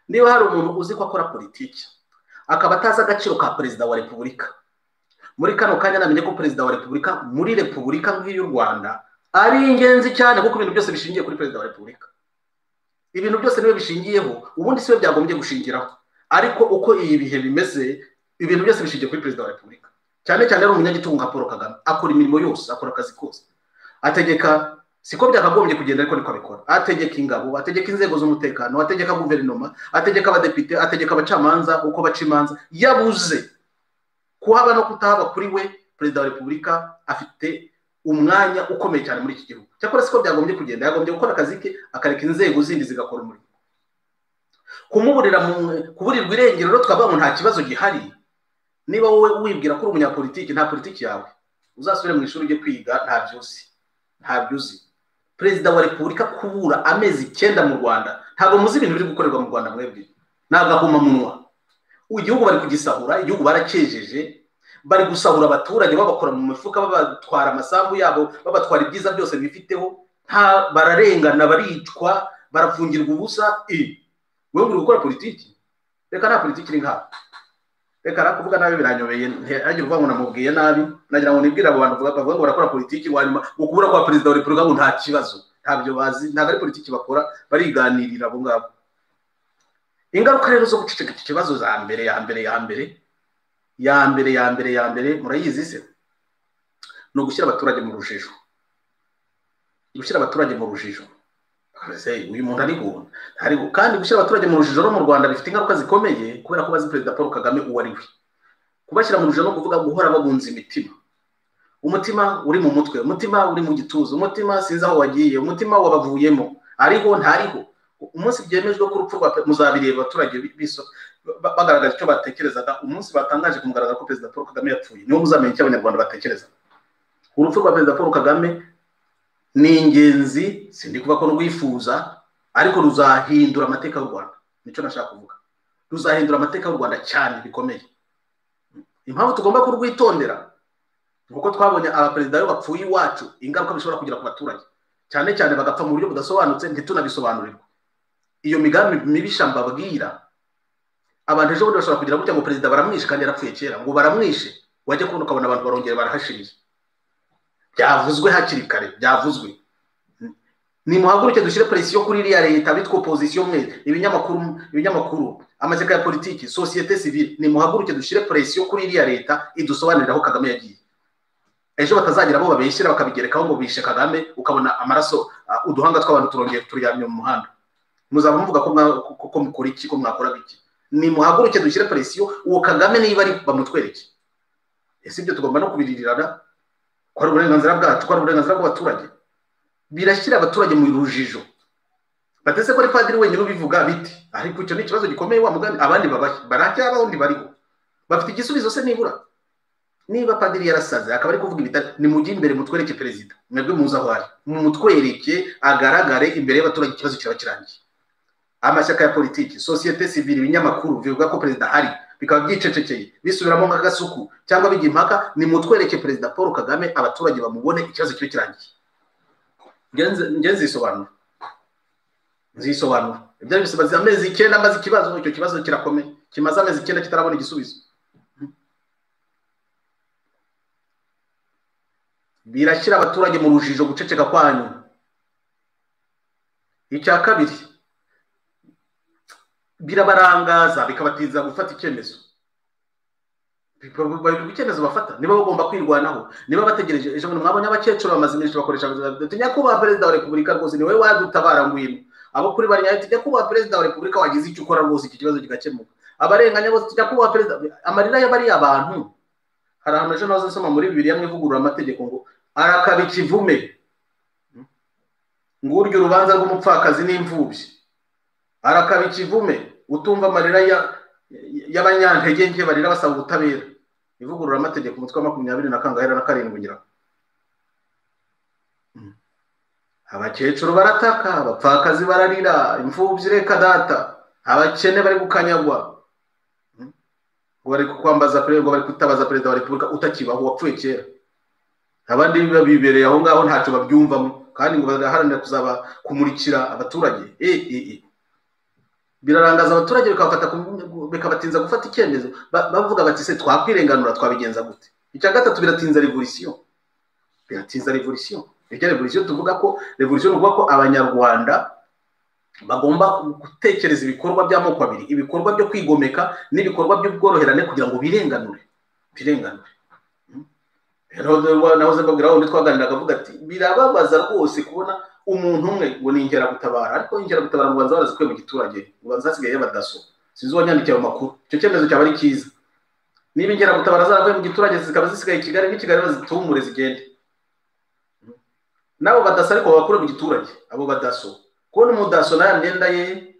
Niba hari umuntu uzi ko akora politiki akaba ataza agaciro ka perezida wa Repubulika, muri kano kanya namenye ko perezida wa Repubulika muri Repubulika nk'iy'u Rwanda ari ingenzi cyane, kuko ibintu byose bishingiye kuri perezida wa Repubulika. Ibintu byose niwe bishingiyeho, ubundi siwe byagombye gushingiraho. Ariko uko iyi bihe bimeze, ibintu byose bishingiye kuri perezida wa Repubulika. Cyane ari umunyagitugu nka Paul Kagame akora imirimo yose, akora akazi kose, ategeka siko byakagombye kugenda, ariko niko abikora. Ategeka ingabo, ategeka inzego z'umutekano, ategeka guverinoma, ategeka abadepite, ategeka abacamanza uko baca imanza. Yabuze kuhaba no kutahaba kuri we, perezida wa Repubulika afite umwanya ukomeye cyane muri iki gihugu. Cyakora siko byagombye kugenda, yagombye gukora akazi ke akareka inzego zindi zigakora umurimo. Kuburirwa irengero rero twavuga ngo nta kibazo gihari. Niba wowe wibwira ko uri umunyapolitiki, nta politiki yawe, uzasubire mu ishuri ujye kwiga nta byuzi. Perezida wa Repubulika kubura amezi 9 mu Rwanda, ntabwo muzi ibintu biri gukorerwa mu Rwanda mwebwe, nagahuma munwa. Igihugu bari kugisahura, igihugu barakejeje, bari gusahura abaturage babakora mu mifuka, babatwara amasambu yabo, babatwara ibyiza byose bifiteho, bararengana, baricwa, barafungirwa ubusa. Wewe uri gukora politiki? Reka nta politiki iri ngaho. Reka arakuvuga nabi biranyobeye, ntagira uvuga ngo namubwiye nabi, nagira ngo nibwira abo bantu bavuga ngo barakora politiki wanyuma ukubura kwa perezida wa Repubulika ngo nta kibazo, ntabyo bazi, ntabwo ari politiki bakora, bariganirira abo ngabo. Ingaruka rero zo guceceka iki kibazo za mbere ya mbere murayizi se, no gushyira abaturage mu rujijo. Uyu muntu ariho kandi gushyira abaturage mu rujijo no mu Rwanda bifite ingaruka zikomeye, kubera ko bazi perezida Paul Kagame uwo ari we. Kubashyira mu rujijo no kuvuga guhora babunza imitima, umutima uri mu mutwe, umutima uri mu gituza, umutima sinzi aho wagiye, umutima wabavuyemo, ariho ntariho. Umunsi byemejwe ko urupfu rwa muzabireba abaturage bagaragaza icyo batekerezaga, umunsi batangaje kumugaragaza ko perezida Paul Kagame yapfuye, niwo muzamenya icyo abanyarwanda batekereza. Urupfu rwa perezida Paul Kagame ni ingenzi, sindi kuva ko rwifuza, ariko ruzahindura amateka y'u Rwanda. Nicyo nashaka kuvuga, ruzahindura amateka y'u Rwanda cyane bikomeye. impamvu tugomba kurwitondera nuko twabonye abaperezida yo bapfuye iwacu ingaruka bishobora kugira ku baturage cyane cyane bagapfa mu buryo budasobanutse ntitunabisobanurirwa. Iyo migambi mibisha mbabwira abantu ejo bundi bashobora kugira gutya ngo perezida baramwishe kandi yarapfuye kera, ngo baramwishe wajya kubona ukabona abantu barongera barahashiriye. Byavuzwe hakiri kare, byavuzwe. Ni muhaguruke dushyire presiyo kuri iriya leta bitwa opposition mwe, ibinyamakuru, amashyaka ya politiki, societe civile, ni muhaguruke dushyire presiyo kuri iriya leta idusobanurira aho Kagame yagiye. Ejo batazagira bo babeshyira bakabigerekaho ngo bishe Kagame ukabona amaraso uduhanga tw'abantu turongeye turyamye mu muhanda. Muzaba muvuga ko mukora iki, ko mwakora biki? Ni muhaguruke dushyire presiyo uwo Kagame niba ari bamutwereke. Ese ibyo tugomba no kubirirana ko ari uburenganzira bwacu, ko ari uburenganzira bw'abaturage. Birashyira abaturage mu rujijo. Batese ko ari padiri wenyine ubivuga biti, ariko icyo ni ikibazo gikomeye wa mugani, abandi baracya abandi bariho bafite igisubizo se nibura. Niba padiri yarasaze akaba ari kuvuga ibitari, ni mujye imbere mutwereke perezida, mwebwe muza aho ari, mutwereke agaragare imbere y'abaturage, ikibazo kiraba kirangiye. Amashyaka ya politiki, societe civile, ibinyamakuru bivuga ko perezida hari bikaba byicecekeye bisubiramo nk'agasuku cyangwa bijya impaka, ni mutwereke perezida Paul Kagame, abaturage bamubone, ikibazo kibe kirangiye. Nzisobanura ibyo bisibaza amezi 9 amaze ikibazo, icyo kibazo kirakomeye, kimaze amezi 9 kitarabona igisubizo. Birashyira abaturage mu rujijo guceceka kwanyu. Icya kabiri, birabarangaza bikabatinza gufata icyemezo. Icyemezo bafata niba bagomba kwirwanaho, niba bategereje. Ejo bundi mwabonye abakecuru bamaze iminsi bakoresha nyakubahwa perezida wa repubulika rwose niwe wadutabara ngwino. Abo kuri bari nyati nyakubahwa perezida wa repubulika wagize icyo ukora rwose iki kibazo kigakemuka. Abarenganya bose nyakubahwa perezida, amarira y'abari abantu. Hari ahantu ejo nazo nsoma muri Bibiliya mwivugurura amategeko ngo arakabika ivume, nguryo urubanza rw'umupfakazi n'imfubyi, arakabika ivume. Utumva amarira y'abanyantege nke barira basaba ubutabera. Ivugurura amategeko umutwe wa 20 na kangahe na 7 ngira. Abakecuru barataka, abapfakazi bararira, imfubyi reka data, abakene bari gukanyagwa, bari kukwambaza perezida, ngo bari kutabaza perezida wa repubulika utakibaho wapfuye kera. Abandi bibereye aho ngaho ntacyo babyumvamo, kandi ngo baraharanira kuzaba kumurikira abaturage. Birarangaza abaturage bikabatinza gufata icyemezo, bavuga bati se twakwirenganura twabigenza gute. Icya gatatu, biratinza revolution. Biratinza revolution. Icyo revolution tuvuga ko revolution uvuga ko abanyarwanda bagomba gutekereza ibikorwa by'amoko abiri, ibikorwa byo kwigomeka n'ibikorwa by'ubworoherane kugira ngo birenganure. Nahoze mbabwira aho twaganiraga avuga ati birababaza rwose kubona umuntu umwe ngo ningera gutabara, ariko ingera gutabara ngo banza barazikwe mu giturage, ngo banza hasigaye badaso. Sinzi wanyandikiye amakuru, icyo cyemezo cyaba ari cyiza. Niba ingera gutabara zaravuye mu giturage zikaba zisigaye Kigali, ni Kigali bazitumure zigende. Nabo badaso ariko bakure mu giturage, abo badaso. Kubona umudaso na myenda ye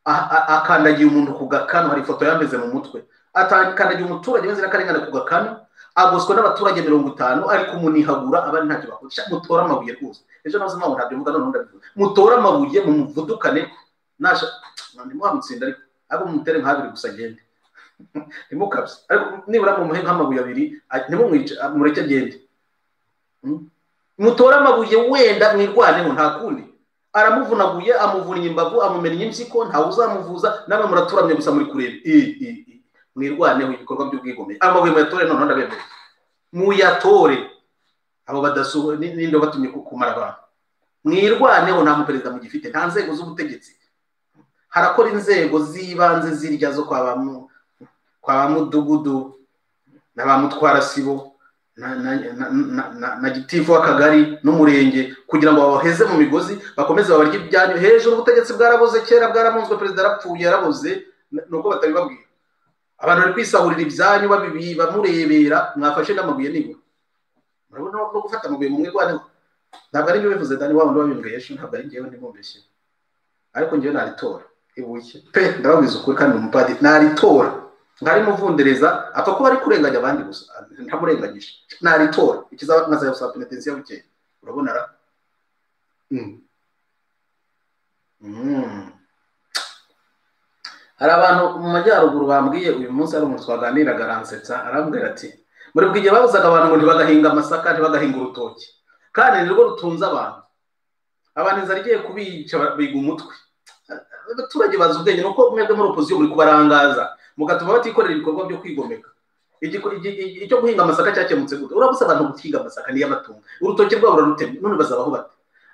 akandagiye umuntu ku gakano, hari ifoto yambeze mu mutwe, atankandagiye umuturage wese nakarengane ku gakano, agoswe n'abaturage 50 ariko umunihagura abandi ntacyo bakora. Mutora amabuye rwose. Ejo nazo mpamvu ntabyo mvuga, none ndabivuga. Mutora amabuye mu muvudukane, nasha nandi muhamutsinda ariko abo mutere nk'abiri gusa gende. Nimukabye ariko nibura mu muhe nk'amabuye 2 nimumwice mureke gende. Mutora amabuye wenda mwirwaneho nta kundi. Aramuvunaguye, amuvunye imbavu, amumennye impyiko, nta uzamuvuza, namwe muraturamye gusa muri kurebe. Mwirwaneho ibikorwa by'ubwigome. Amabuye muyatore none ndabemeye. Muyatore. Abo badasuho nindo batumye kumara abantu. Mwirwaneho nta muperezida mu gifite, nta nzego z'ubutegetsi. Harakora inzego zibanze zirya zo kwa mudugudu n'abamutwara sibo na gitifu w'akagari n'umurenge kugira ngo babaheze mu migozi bakomeze babarye ibyanyu. Hejuru ubutegetsi bwaraboze kera, bwaramunzwe, perezida yarapfuye yaraboze, nuko batabibabwira. Abantu bari kwisahurira ibyanyu babibiba murebera, mwafashe n'amabuye nibura. Murabona no gufata amabuye mu mwirwaneho. Ntabwo ari byo bivuze Dani wa wundi wabimbwiye Yesu, ntabwo ari ngewe ndimumbeshye. Ariko ngewe naritora ibuye pe, ndababiza ukuri kandi umupadi naritora. Ngari muvundereza apfa ko bari kurenganya abandi gusa, ntamurenganyije. Naritora ikiza nkaza yosaba penetensiya buke. Urabona ra? hari abantu mu majyaruguru bambwiye uyu munsi ari umuntu twaganiraga aransetsa arambwira ati muri bw'igihe babuzaga abantu ngo ntibagahinga amasaka ntibagahinga urutoki kandi nirwo rutunze abantu inzara igiye kubica biga umutwe abaturage bazi ubwenge nuko mwebwe muri opposition muri kubarangaza mugatuma batikorera ibikorwa byo kwigomeka icyo guhinga amasaka cyakemutse gute urabusa abantu guhinga amasaka niyo amatungo urutoki rwabo rurutema none bazabaho bate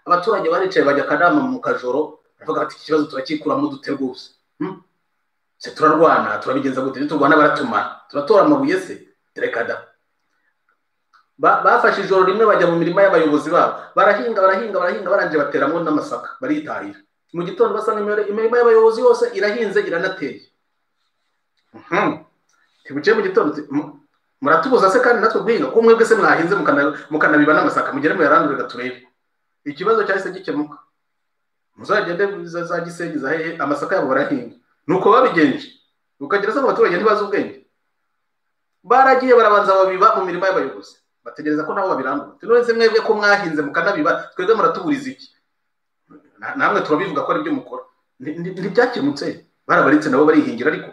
abaturage baricaye bajya kanama mu kajoro bavuga ati iki kibazo turakikuramo dute rwose se turarwana turabigenza gute niturwana baratumara turatora amabuye se terekada bafashe ijoro rimwe bajya mu mirima y'abayobozi babo barahinga baranje bateramo n'amasaka baritahira mu gitondo basanga imirima y'abayobozi yose irahinze iranateye tibuciye mu gitondo muratubuza se kandi natwe guhinga ko mwebwe se mwahinze mukanabiba n'amasaka mugere muyarandurira turebe ikibazo cyahise gikemuka muzagende za Gisenyi za hehe amasaka yabo barahinga nuko babigenje ukagira se abaturage ntibazi ubwenge baragiye barabanza babiba mu mirima y'abayobozi bategereza ko nabo babirandura none se mwebwe ko mwahinze mukanabiba twebwe muratuburiza iki namwe turabivuga ko ari byo mukora ntibyakemutse barabaritse nabo barihingira ariko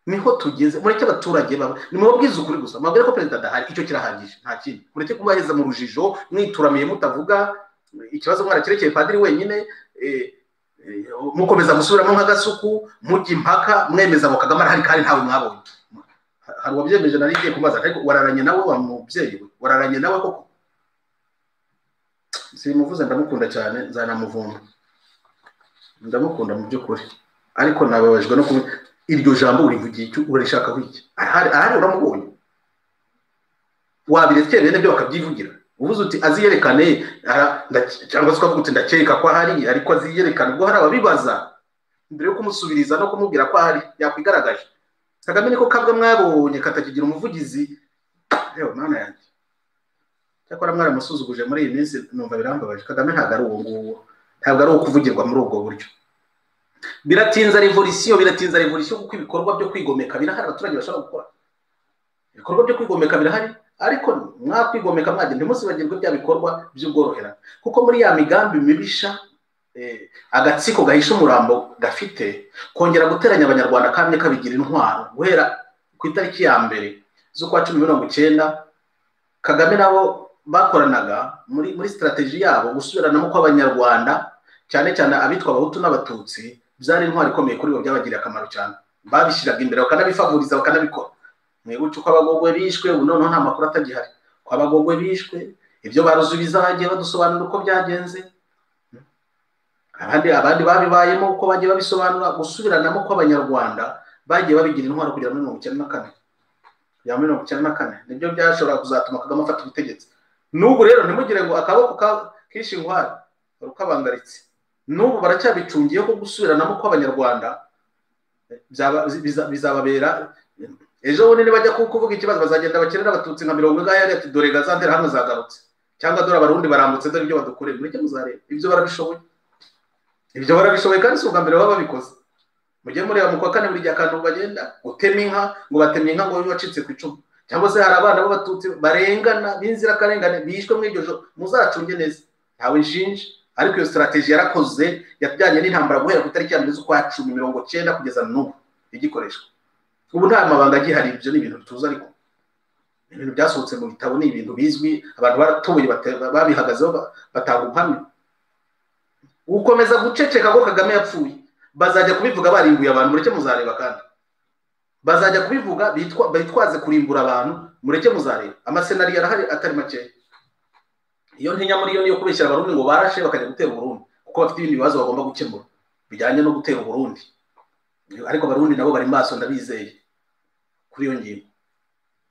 niho tugeze mureke abaturage baba nimubabwize ukuri gusa mabwire ko president adahari icyo kirahagije nta kindi mureke kubaheza mu rujijo mwituramiye mutavuga ikibazo mwarakirekeye padiri wenyine mukomeza gusubiramo nk'agasuku mujya impaka mwemeza ngo Kagame arahari kandi ntawe mwabonye hari wabyemeje nari igiye kumaza ariko wararanye nawe wa mubyeyi we wararanye nawe koko simuvuze ndamukunda cyane nzanamuvumba ndamukunda mu by'ukuri ariko nababajwe no iryo jambo urivugiye icyo urarishaka wiki ahari uramubonye wabirekeye bene byo bakabyivugira uvuze uti aziyerekane cyangwa se ukavuga uti ndakeka ko ahari ariko aziyerekana ubwo hari ababibaza mbere yo kumusubiriza no kumubwira ko ahari yakwigaragaje Kagame niko kabwa mwabonye katakigira umuvugizi rero mana yanjye cyakora mwaramusuzuguje muri iyi minsi numva birambabaje Kagame ntabwo ari uwo nguwo ntabwo ari uwo kuvugirwa muri ubwo buryo biratinza revolution kuko ibikorwa byo kwigomeka birahari abaturage bashobora gukora ibikorwa byo kwigomeka birahari ariko mwakwigomeka mwagende ntimusibagirwe bya bikorwa by'ubworoherane kuko muri ya migambi mibisha agatsiko gahisha umurambo gafite kongera guteranya abanyarwanda kamye kabigira intwaro guhera ku itariki ya mbere z'ukwa 10/19 Kagame nabo bakoranaga muri strategy yabo gusubiranamo kw'abanyarwanda cyane cyane abitwa abahutu n'abatutsi byari intwaro ikomeye kuri bo byabagiriye akamaro cyane babishyiraga imbere bakanabifavuriza bakanabikora mwibuke uko abagogwe bishwe ubu noneho nta makuru atagihari ko abagogwe bishwe ibyo baruzu bizagiye badusobanura uko byagenze abandi babibayemo uko bagiye babisobanura gusubiranamo kw'abanyarwanda bagiye babigira intwaro kugera muri 1994 ya 1994 nibyo byashobora kuzatuma Kagame afata ubutegetsi n'ubu rero ntimugire ngo akaboko kishi intwari rukabangaritse n'ubu baracyabicungiye ko gusubiranamo kw'abanyarwanda bizababera ejo bundi bajya kuvuga ikibazo bazagenda bakenera abatutsi nka 40 ngaya ati dore gazantera hano zagarutse cyangwa dore abarundi barambutse dore ibyo badukorera mureke muzareba ibyo barabishoboye kandi si ubwa mbere baba babikoze mujye mureba mu kwa kane buri gihe akantu bagenda gutema inka ngo batemye inka ngo bacitse ku icumu cyangwa se hari abana b'abatutsi barengana b'inzirakarengane bishwe muri iryo joro muzatsunge neza ntawe nshinje ariko iyo strategy yarakoze yatujyanye n'intambara guhera ku itariki ya 10/19 kugeza n'ubu igikoreshwa ubu nta mabanga agihari ibyo ni ibintu tuzi ariko ibintu byasohotse mu bitabo ni ibintu bizwi abantu baratubuye babihagazeho batanga ubuhamya ukomeza guceceka ko Kagame yapfuye bazajya kubivuga barimbuye abantu mureke muzareba kandi bazajya kubivuga bitwaze kurimbura abantu mureke muzareba amasenari yarahari atari make iyo ntinya muri yo niyo kubeshyira abarundi ngo barashe bakajya gutera Burundi kuko bafite ibindi bibazo bagomba gukemura bijyanye no gutera Burundi ariko abarundi nabo bari maso ndabizeye kuri iyo ngingo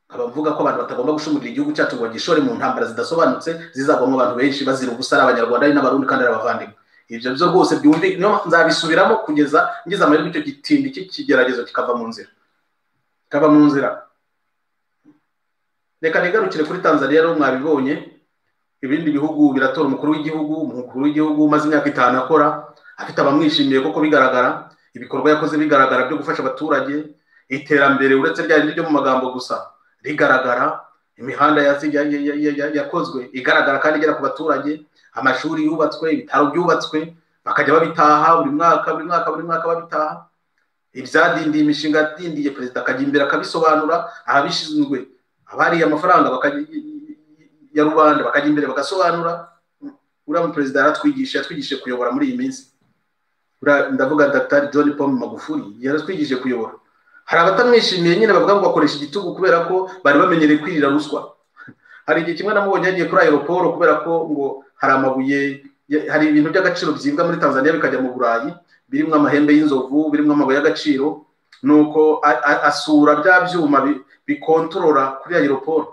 abavuga ko abantu batagomba gushumurira igihugu cyacu ngo gishore mu ntambara zidasobanutse zizagwamo abantu benshi bazira ubusara abanyarwanda ari n'abarundi kandi abavandimwe ibyo byo rwose byumvi niyo nzabisubiramo kugeza ngize amahirwe icyo gitindi cy'ikigeragezo kikava mu nzira reka nigarukire kuri Tanzania rero mwabibonye ibindi bihugu biratora umukuru w'igihugu maze imyaka 5 akora afite abamwishimiye koko bigaragara ibikorwa yakoze bigaragara byo gufasha abaturage iterambere uretse ryari ryo mu magambo gusa rigaragara imihanda yakozwe igaragara kandi igera ku baturage amashuri yubatswe ibitaro byubatswe bakajya babitaha buri mwaka babitaha ibyadindiye imishinga yadindiye perezida akajya imbere akabisobanura, ababishinzwe abariye amafaranga ya rubanda bakajya imbere bagasobanura. Uriya perezida yatwigishije kuyobora muri iyi minsi. Ndavuga Dr. John Pombe Magufuli yaratwigishije kuyobora. Hari abatamwishimiye nyine bavuga ngo bakoresha igitugu kubera ko bari bamenyereye kwirira ruswa. Hari igihe kimwe namubonye yagiye kuri aeroport kubera ko ngo hari amabuye, hari ibintu by'agaciro byibwa muri Tanzania bikajya mu Burayi birimo amahembe y'inzovu, birimo amabuye y'agaciro, nuko asura bya byuma bikontorora kuri aeroport.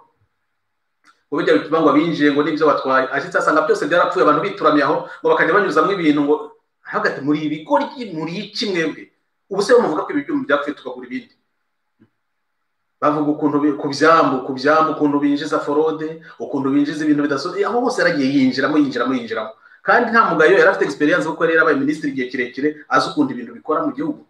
Ubujya bituma ngo binjiye ngo nibyo batwaye, ashitse asanga byose byarapfuye, abantu bituramye aho ngo bakajya banyuzamo ibintu ngo hagati muri ibigoryi muri iki mwebwe. Ubu se muvuga ko ibi byuma byapfuye tukagura ibindi. Bavuga ukuntu ku byambu ukuntu binjiza forode, ukuntu binjiza ibintu bidasoze, aho hose yaragiye yinjiramo. Kandi nta mugayo yari afite experience kuko yari yarabaye ministre igihe kirekire, azi ukuntu ibintu bikora mu gihugu.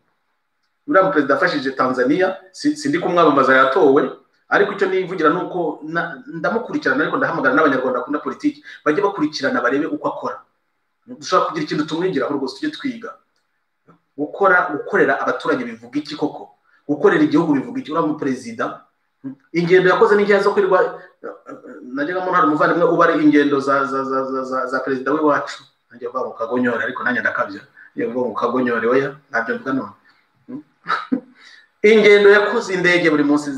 Uriya perezida afashije Tanzania, sindi kumwamamaza yatowe, ariko icyo nivugira nuko ndamukurikirana, ariko ndahamagara n'abanyarwanda bakunda politiki bajye bakurikirana barebe uko akora. Dushaka kugira ikintu tumwigiraho rwose, tujye twiga gukorera abaturage bivuga iki koko, gukorera igihugu bivuga iki. Uriya mu perezida ingendo yakoze n'ingiye zo kwirwa, najyaga mu ntara umuvandimwe ubare ingendo za perezida w'iwacu, najya vuga ngo Kagonyore, ariko nanjye ndakabya yavuga ngo Kagonyore oya ntabyo mvuga none. Ingendo yakoze indege buri munsi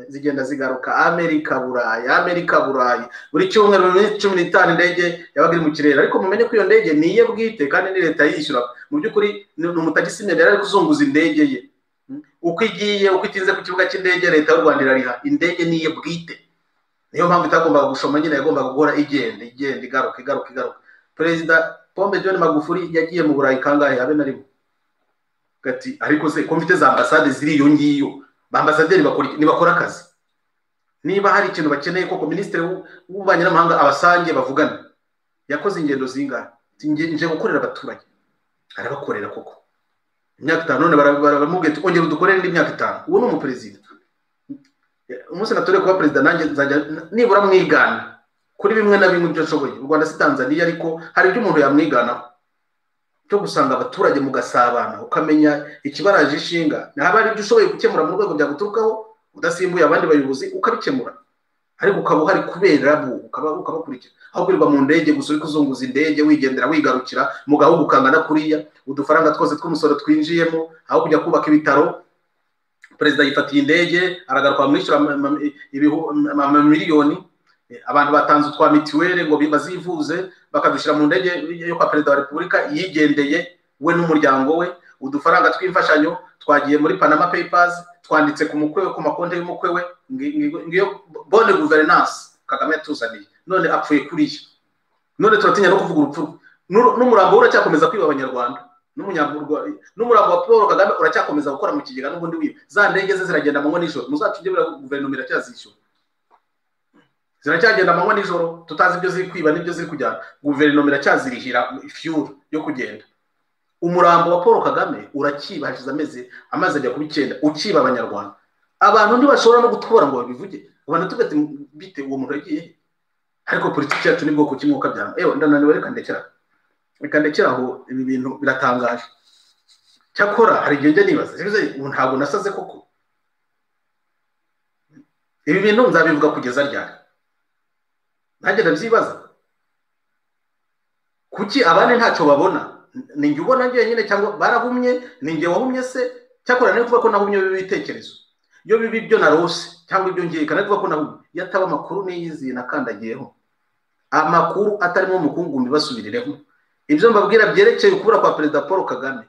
zigenda zigaruka Amerika Burayi, buri cyumweru muri 15 indege yabaga iri mu kirere. Ariko mumenye ko iyo ndege niye bwite kandi ni leta yishyura. Mu by'ukuri ni umutagisimene yari kuzunguza indege ye, uko igiye uko itinze ku kibuga cy'indege leta y'u Rwanda irariha. Indege niye bwite, niyo mpamvu itagomba gushoma nyine, yagomba gukora igenda igaruka. Perezida Pombe John Magufuli yagiye mu Burayi kangahe habe na rimwe gati, ariko se ko mfite za ambassade ziri iyo ngiyo, ba ambassadeur bakora akazi. Niba hari ikintu bakeneye koko ministre w'ubanye n'amahanga abasange bavugana, yakoze ingendo zingahe, nje gukorera abaturage, arabakorera koko. Imyaka 5 none baramubwiye ongera udukorere indi myaka 5. Uwo ni umuperezida. Umunsi natore kuba perezida nanjye nzajya nibura mwigana kuri bimwe na bimwe byo nshoboye. U Rwanda si Tanzania, ariko hari ibyo umuntu yamwiganaho cyo gusanga abaturage mugasabana, ukamenya ikibaraje ishinga, naba ari ibyo ushoboye gukemura mu rwego byaguturukaho udasimbuye abandi bayobozi ukabikemura, ariko ukaba uhari kubera ukabakurikira. Aho kwirirwa mu ndege gusa uri kuzunguza indege wigendera wigarukira mu gahugu kangana kuriya, udufaranga twose tw'umusoro twinjiyemo, aho kujya kubaka ibitaro. Perezida yifatiye indege aragaruka bamwishyura miliyoni, abantu batanze utwa mituweli ngo bazivuze, bakadushyira mu ndege yo kwa perezida wa repubulika yigendeye we n'umuryango we. Udufaranga tw'imfashanyo twagiye muri Panama Papers, twanditse ku mukwe we, ku makonti y'umukwe we. Ngiyo bonne gouvernance Kagame yatuzaniye, none apfuye kuriya. None turatinya no kuvuga urupfu, n'umurambo uracyakomeza kwiba abanyarwanda, n'umurambo wa Paul Kagame uracyakomeza gukora mu kigega n'ubundi wiba. Za ndege ze ziragenda amanywa n'ijoro, muzacunge bira guverinoma iracyazishyura, ziracyagenda amanywa n'ijoro, tutazi ibyo ziri kwiba n'ibyo ziri kujyana. Guverinoma iracyazirihira fuel yo kugenda. Umurambo wa Paul Kagame urakiba, hashize amaze ajya kubikenda, ukiba abanyarwanda. Abantu ntibashobora no gutwora ngo babivuge, abantu tugati bite uwo muntu yagiye. Ariko politiki yacu ni bwoko kimwe ukabyana. Ndananiwe, reka ndekera aho. Ibi bintu biratangaje. Cyakora hari igihe njye nibaza, ntabwo nasaze koko. Ibi bintu nzabivuga kugeza ryari? Nanjye ndabyibaza. Kuki abandi ntacyo babona? Ninjye ubona njye nyine, cyangwa barahumye? Ninjye wahumye se? Cyakora ni kuvuga ko nahumye bibitekerezo. Iyo bibi byo narose cyangwa ibyo ngiye kana kuvuga ko nahumye. Yataba amakuru niyizi nakandagiyeho. Amakuru atarimo umukungumbi basubirireho. Ibyo mbabwira byerekeye ukubura kwa perezida Paul Kagame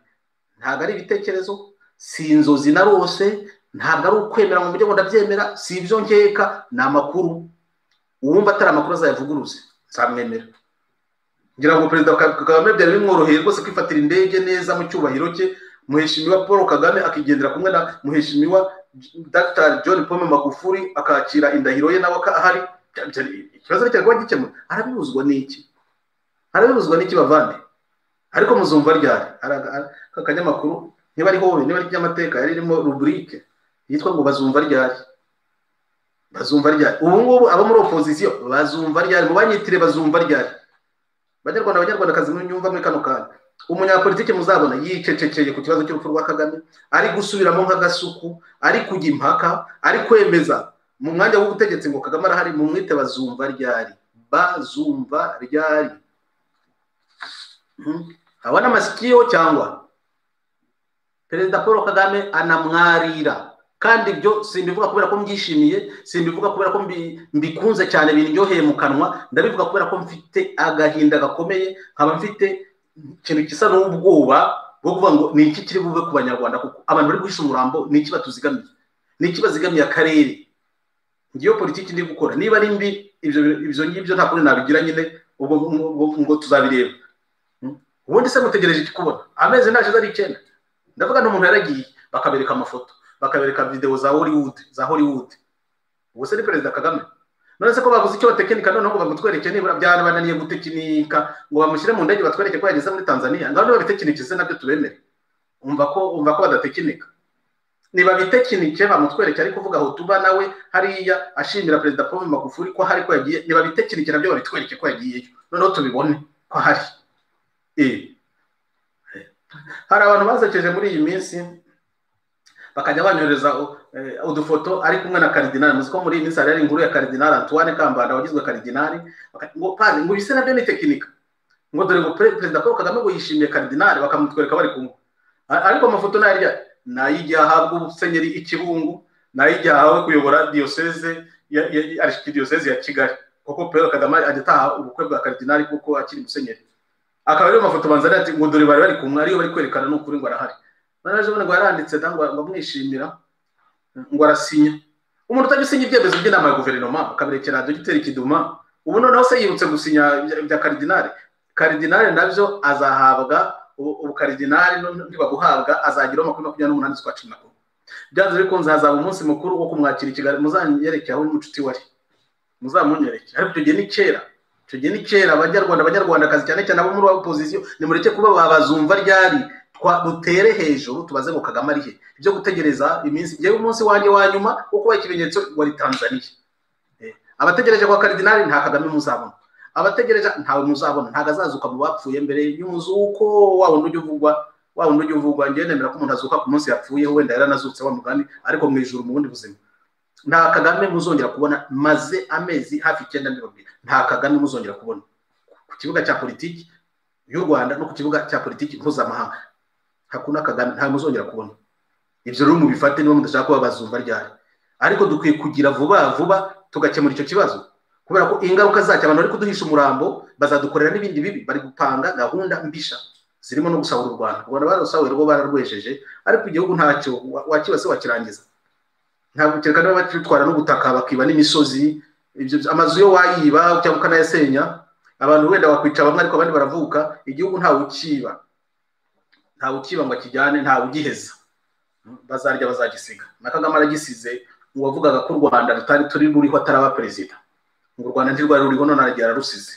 ntabwo ari ibitekerezo, si inzozi narose, ntabwo ari ukwemera mu buryo ngo ndabyemera, si ibyo nkeka, ni amakuru. Uwumva atari amakuru azayavuguruze nzamwemera. Ngira ngo perezida Kagame byari bimworoheye rwose kwifatira indege neza mu cyubahiro cye, muheshimiwa Paul Kagame akigendera kumwe na muheshimiwa Dr. John Pombe Magufuli akakira indahiro ye nawe ahari. Ikibazo cyari kuba gikemura. Arabibuzwa n'iki bavande? Ariko muzumva ryari akanyamakuru niba ari hobe, niba ari ry'amateka yari irimo rubrique yitwa ngo bazumva ryari. Ubu ngubu aba muri opposition bazumva ryari, mu banyitire bazumva ryari. Abanyarwandakazi n'unyumva muri kano kanya, umunyapolitike muzabona yicecekeye ku kibazo cy'urupfu rwa Kagame, ari gusubiramo nk'agasuku, ari kujya impaka, ari kwemeza mu mwanya w'ubutegetsi ngo Kagame arahari, mu mwite bazumva ryari, bazumva ryari. Abana masikio cyangwa Perezida Paul Kagame anamwarira, kandi ibyo simbivuga kubera ko mbyishimiye, simbivuga kubera ko mbikunze cyane biryoheye mu kanwa, ndabivuga kubera ko mfite agahinda gakomeye, nkaba mfite ikintu kisa n'ubwoba bwo kuvuga ngo ni iki kiri buve ku banyarwanda, kuko abantu bari guhisha umurambo ni iki batuzigamiye, ni iki bazigamiye akarere. Ngiyo politiki ndi gukora, niba ari mbi ibyo ngibyo nta kuri nabigira nyine, ubwo ngo tuzabireba. Ubundi se mutegereje iki kubona? Amezi nashize ari 9, ndavuga n'umuntu yaragiye bakabereka amafoto, bakabereka video za Hollywood. Ubu se ni Perezida Kagame? None se ko bavuze icyo tekinika, none ngo bamutwereke nibura byananiye gutekinika ngo bamushyire mu ndege batwereke ko yageze muri Tanzania, ngaho niba bitekinikise nabyo tubemere. Umva ko badatekinika. Niba bitekinike bamutwereke, ari kuvuga aho tuba nawe hariya ashimira Perezida Paul Magufuli ko hari ko yagiye, niba bitekinike nabyo babitwereke ko yagiyeyo, noneho tubibone ko hari. Hari abantu basekeje muri iyi minsi bakajya banyoreza udufoto ari kumwe na Cardinal. Muzi ko muri iyi minsi hari inkuru ya Cardinal Antoine Kambanda wagizwe Cardinal, ngo pari ngo bise nabyo ni tekinika, ngo dore ngo Perezida Paul Kagame ngo yishimiye Cardinal, bakamutwereka bari kumwe. Ariko amafoto nayijya ahabwa ubusenyeri Ikibungu, nayijya ahawe kuyobora diocese ya Kigali, kuko Paul Kagame agitaha ubukwe bwa Cardinal kuko akiri musenyeri. Akaba ari amafoto banzana ati ngo dore bari kumwe, ariyo bari kwerekana n'ukuri ngo arahari. Banaje bone ngo yaranditse ngo mwishimira ngo arasinya. Umuntu utagisinya ibyemezo by'inama ya guverinoma akabirekera Dr Kiduma, ubu noneho se yibutse gusinya bya Cardinal nabyo azahabwa ubu Cardinal ntibaguhabwa, azagira 28 z'ukwa 10. Byanze bikunze hazaba umunsi mukuru wo kumwakira Kigali, muzanyereke aho n'umucuti wari, muzamunyereke. Ariko tugeye ni kera abanyarwandakazi cyane cyane abo muri opposition, nimureke kuba babazumva ryari, dutere hejuru tubaze ngo Kagame ari he. Ibyo gutegereza iminsi, ngewe umunsi wanjye wa nyuma wo kuba ikimenyetso wari Tanzania. Abategereje kwa Cardinal nta Kagame muzabona, abategereje ntawe muzabona, ntago azazuka mu bapfuye mbere y'umuzuko wa wundi ujuvugwa. Ngiye nemera ko umuntu azuka ku munsi yapfuye, wenda yaranazutse wa mugani, ariko mu ijuru mu bundi buzima nta Kagame muzongera kubona. Maze amezi hafi 9 ndibabwira, nta Kagame muzongera kubona ku kibuga cya politiki y'u Rwanda no ku kibuga cya politiki mpuzamahanga. Hakuna Kagame, nta muzongera kubona. Ibyo rero mubifate niba mudashaka ko babazumva ryari, ariko dukwiye kugira vuba tugakemura icyo kibazo, kubera ko ingaruka zacyo abantu bari kuduhisha umurambo bazadukorera n'ibindi bibi. Bari gupanga gahunda mbisha zirimo no gusahura u Rwanda. U Rwanda barasahuye rwo bararwejeje, ariko igihugu ntacyo wakibase wakirangiza. Ntabwo kereka niba batwara n'ubutaka bakiba n'imisozi, ibyo amazu yo wayiba cyangwa ukanayasenya, abantu wenda wakwica bamwe ariko abandi baravuka. Igihugu ntawe ukiba ngo akijyane, ntawe ugiheza. Bazarya bazagisiga. Na Kagame aragisize, ngo wavugaga ko u Rwanda turi ruriho ataraba perezida, ngo u Rwanda ntirwari ruriho, none aragiye ararusize.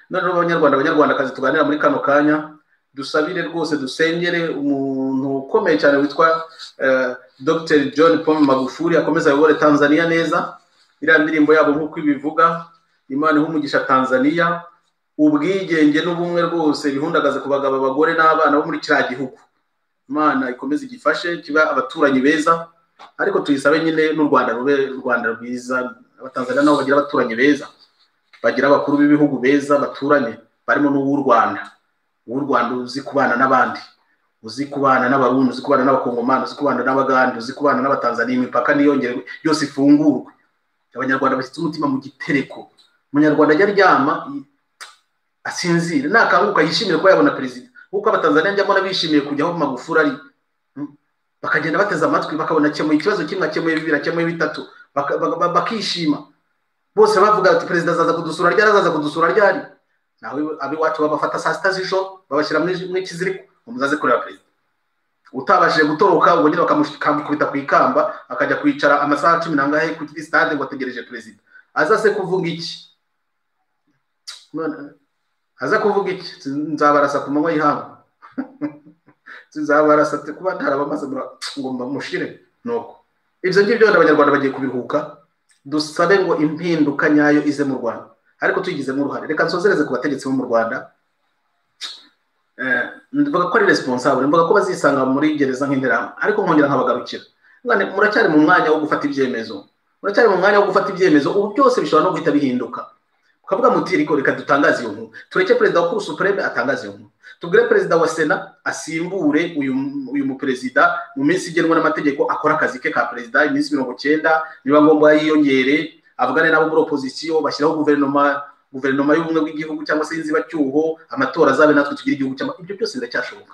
None abanyarwandakazi tuganira muri kano kanya, dusabire rwose, dusengere umuntu ukomeye cyane witwa Dr John Pombe Magufuli, akomeza ayobore Tanzania neza. Iriya ndirimbo yabo nk'uko ibivuga, Imana ihumugisha Tanzania, ubwigenge n'ubumwe rwose bihundagaze ku bagabo, abagore n'abana bo muri kiriya gihugu. Imana ikomeze igifashe kiba abaturanyi beza, ariko tuyisabe nyine n'u Rwanda rube u Rwanda rwiza. Abatanzania nabo bagira abaturanyi beza, bagira abakuru b'ibihugu beza baturanye, barimo n'uw'u Rwanda. Uw'u Rwanda uzi kubana n'abandi, uzi kubana n'abarundi, uzi kubana n'abakongomani, uzi kubana n'abagande, uzi kubana n'abatanzania. Imipaka niyongere yose ifungurwe, abanyarwanda bashyitse umutima mu gitereko. Umunyarwanda ajya aryama asinzire, nakanguka yishimire ko yabona perezida. Kuko abatanzania njya mbona bishimiye kujya aho Magufuli ari, bakagenda bateza amatwi, bakabona cyemuye ikibazo kimwe, cyemuye bibiri, cyemuye bitatu, bakishima bose bavuga ati perezida azaza kudusura ryari. Nawe abiwacu babafata saa 6 z'ijoro babashyira mu ikiziriko, umuzaze kureba perezida. Utabashije gutoroka ubwo nyine bakamukubita ku ikamba, akajya kwicara amasaha 10 nangahe ku stade ngo ategereje perezida. Azase kuvuga iki? Aza kuvuga iki? Nzabarasa ku manywa y'ihanga. Nzabarasa kuba ntarabamaze ngo mushire nuko. Ibyo ngibyo abanyarwanda bagiye kubiruhuka, dusabe ngo impinduka nyayo ize mu Rwanda, ariko tuyigizemo uruhare. Reka nsozereze ku bategetsi bo mu Rwanda. mvuga ko ari responsable, mvuga ko bazisanga muri gereza nk'Interahamwe, ariko nkongera nkabagarukira muracyari mu mwanya wo gufata ibyemezo, muracyari mu mwanya wo gufata ibyemezo, ubu byose bishobora no guhita bihinduka. Ukavuga muti riko reka dutangaze iyo nkuru, tureke perezida wa Cour supreme atangaze iyo nkuru, tubwire perezida wa Sena asimbure uyu muperezida mu minsi igenwa n'amategeko, akora akazi ke ka perezida iminsi 90, niba ngombwa yiyongere, avugane nabo muri opposition, bashyiraho guverinoma y'ubumwe bw'igihugu cyangwa se inzibacyuho, amatora azabe natwe tugira igihugu cyangwa ibyo byose biracyashoboka,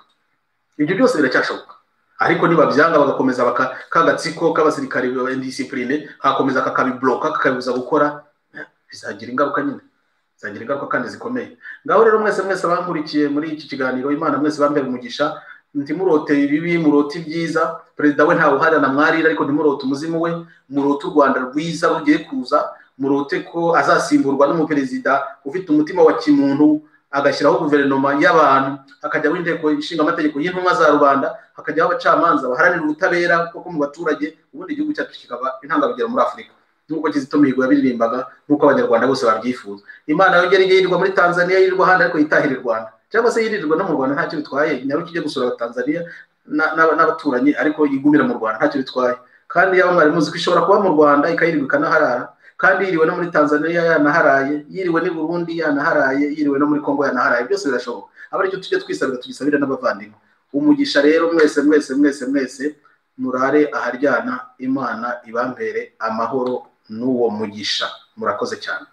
ibyo byose biracyashoboka. Ariko niba byanga bagakomeza kagatsiko k'abasirikare indiscipline hakomeza kakabibloka kakabibuza gukora, bizagira ingaruka nyine, bizagira ingaruka kandi zikomeye. Ngaho rero mwese abankurikiye muri iki kiganiro, Imana mwese bambere umugisha, ntimurote ibibi, murote ibyiza. Perezida we ntawe uharana mwarira, ariko ntimurote umuzimu we, murote u Rwanda rwiza rugiye kuza, murote ko azasimburwa n'umuperezida ufite umutima wa kimuntu, agashyiraho guverinoma y'abantu, hakajyaho inteko ishinga amategeko y'intumwa za rubanda, hakajyaho abacamanza baharanira ubutabera koko mu baturage, ubundi igihugu cyacu kikaba intangarugero muri Afurika, nk'uko Kizito Mihigo yabiririmbaga, nk'uko abanyarwanda bose babyifuza. Imana yongera yirirwa muri Tanzania, yirirwa ahandi, ariko yitahira u Rwanda, cyangwa se yirirwa no mu Rwanda ntacyo bitwaye, nyaruka ijye gusura Tanzania n'abaturanyi, ariko yigumira mu Rwanda ntacyo bitwaye. Kandi yaba mwari muzi ko ishobora kuba mu Rwanda ikayirirwa ikanaharara, kandi yiriwe no muri Tanzania yanaharaye, yiriwe ni Burundi yanaharaye, yiriwe no muri Kongo yanaharaye, byose birashoboka. Aba aricyo tujye twisabira, tugisabira n'abavandimwe umugisha. Rero mwese murare aharyana, Imana ibambere amahoro n'uwo mugisha. Murakoze cyane.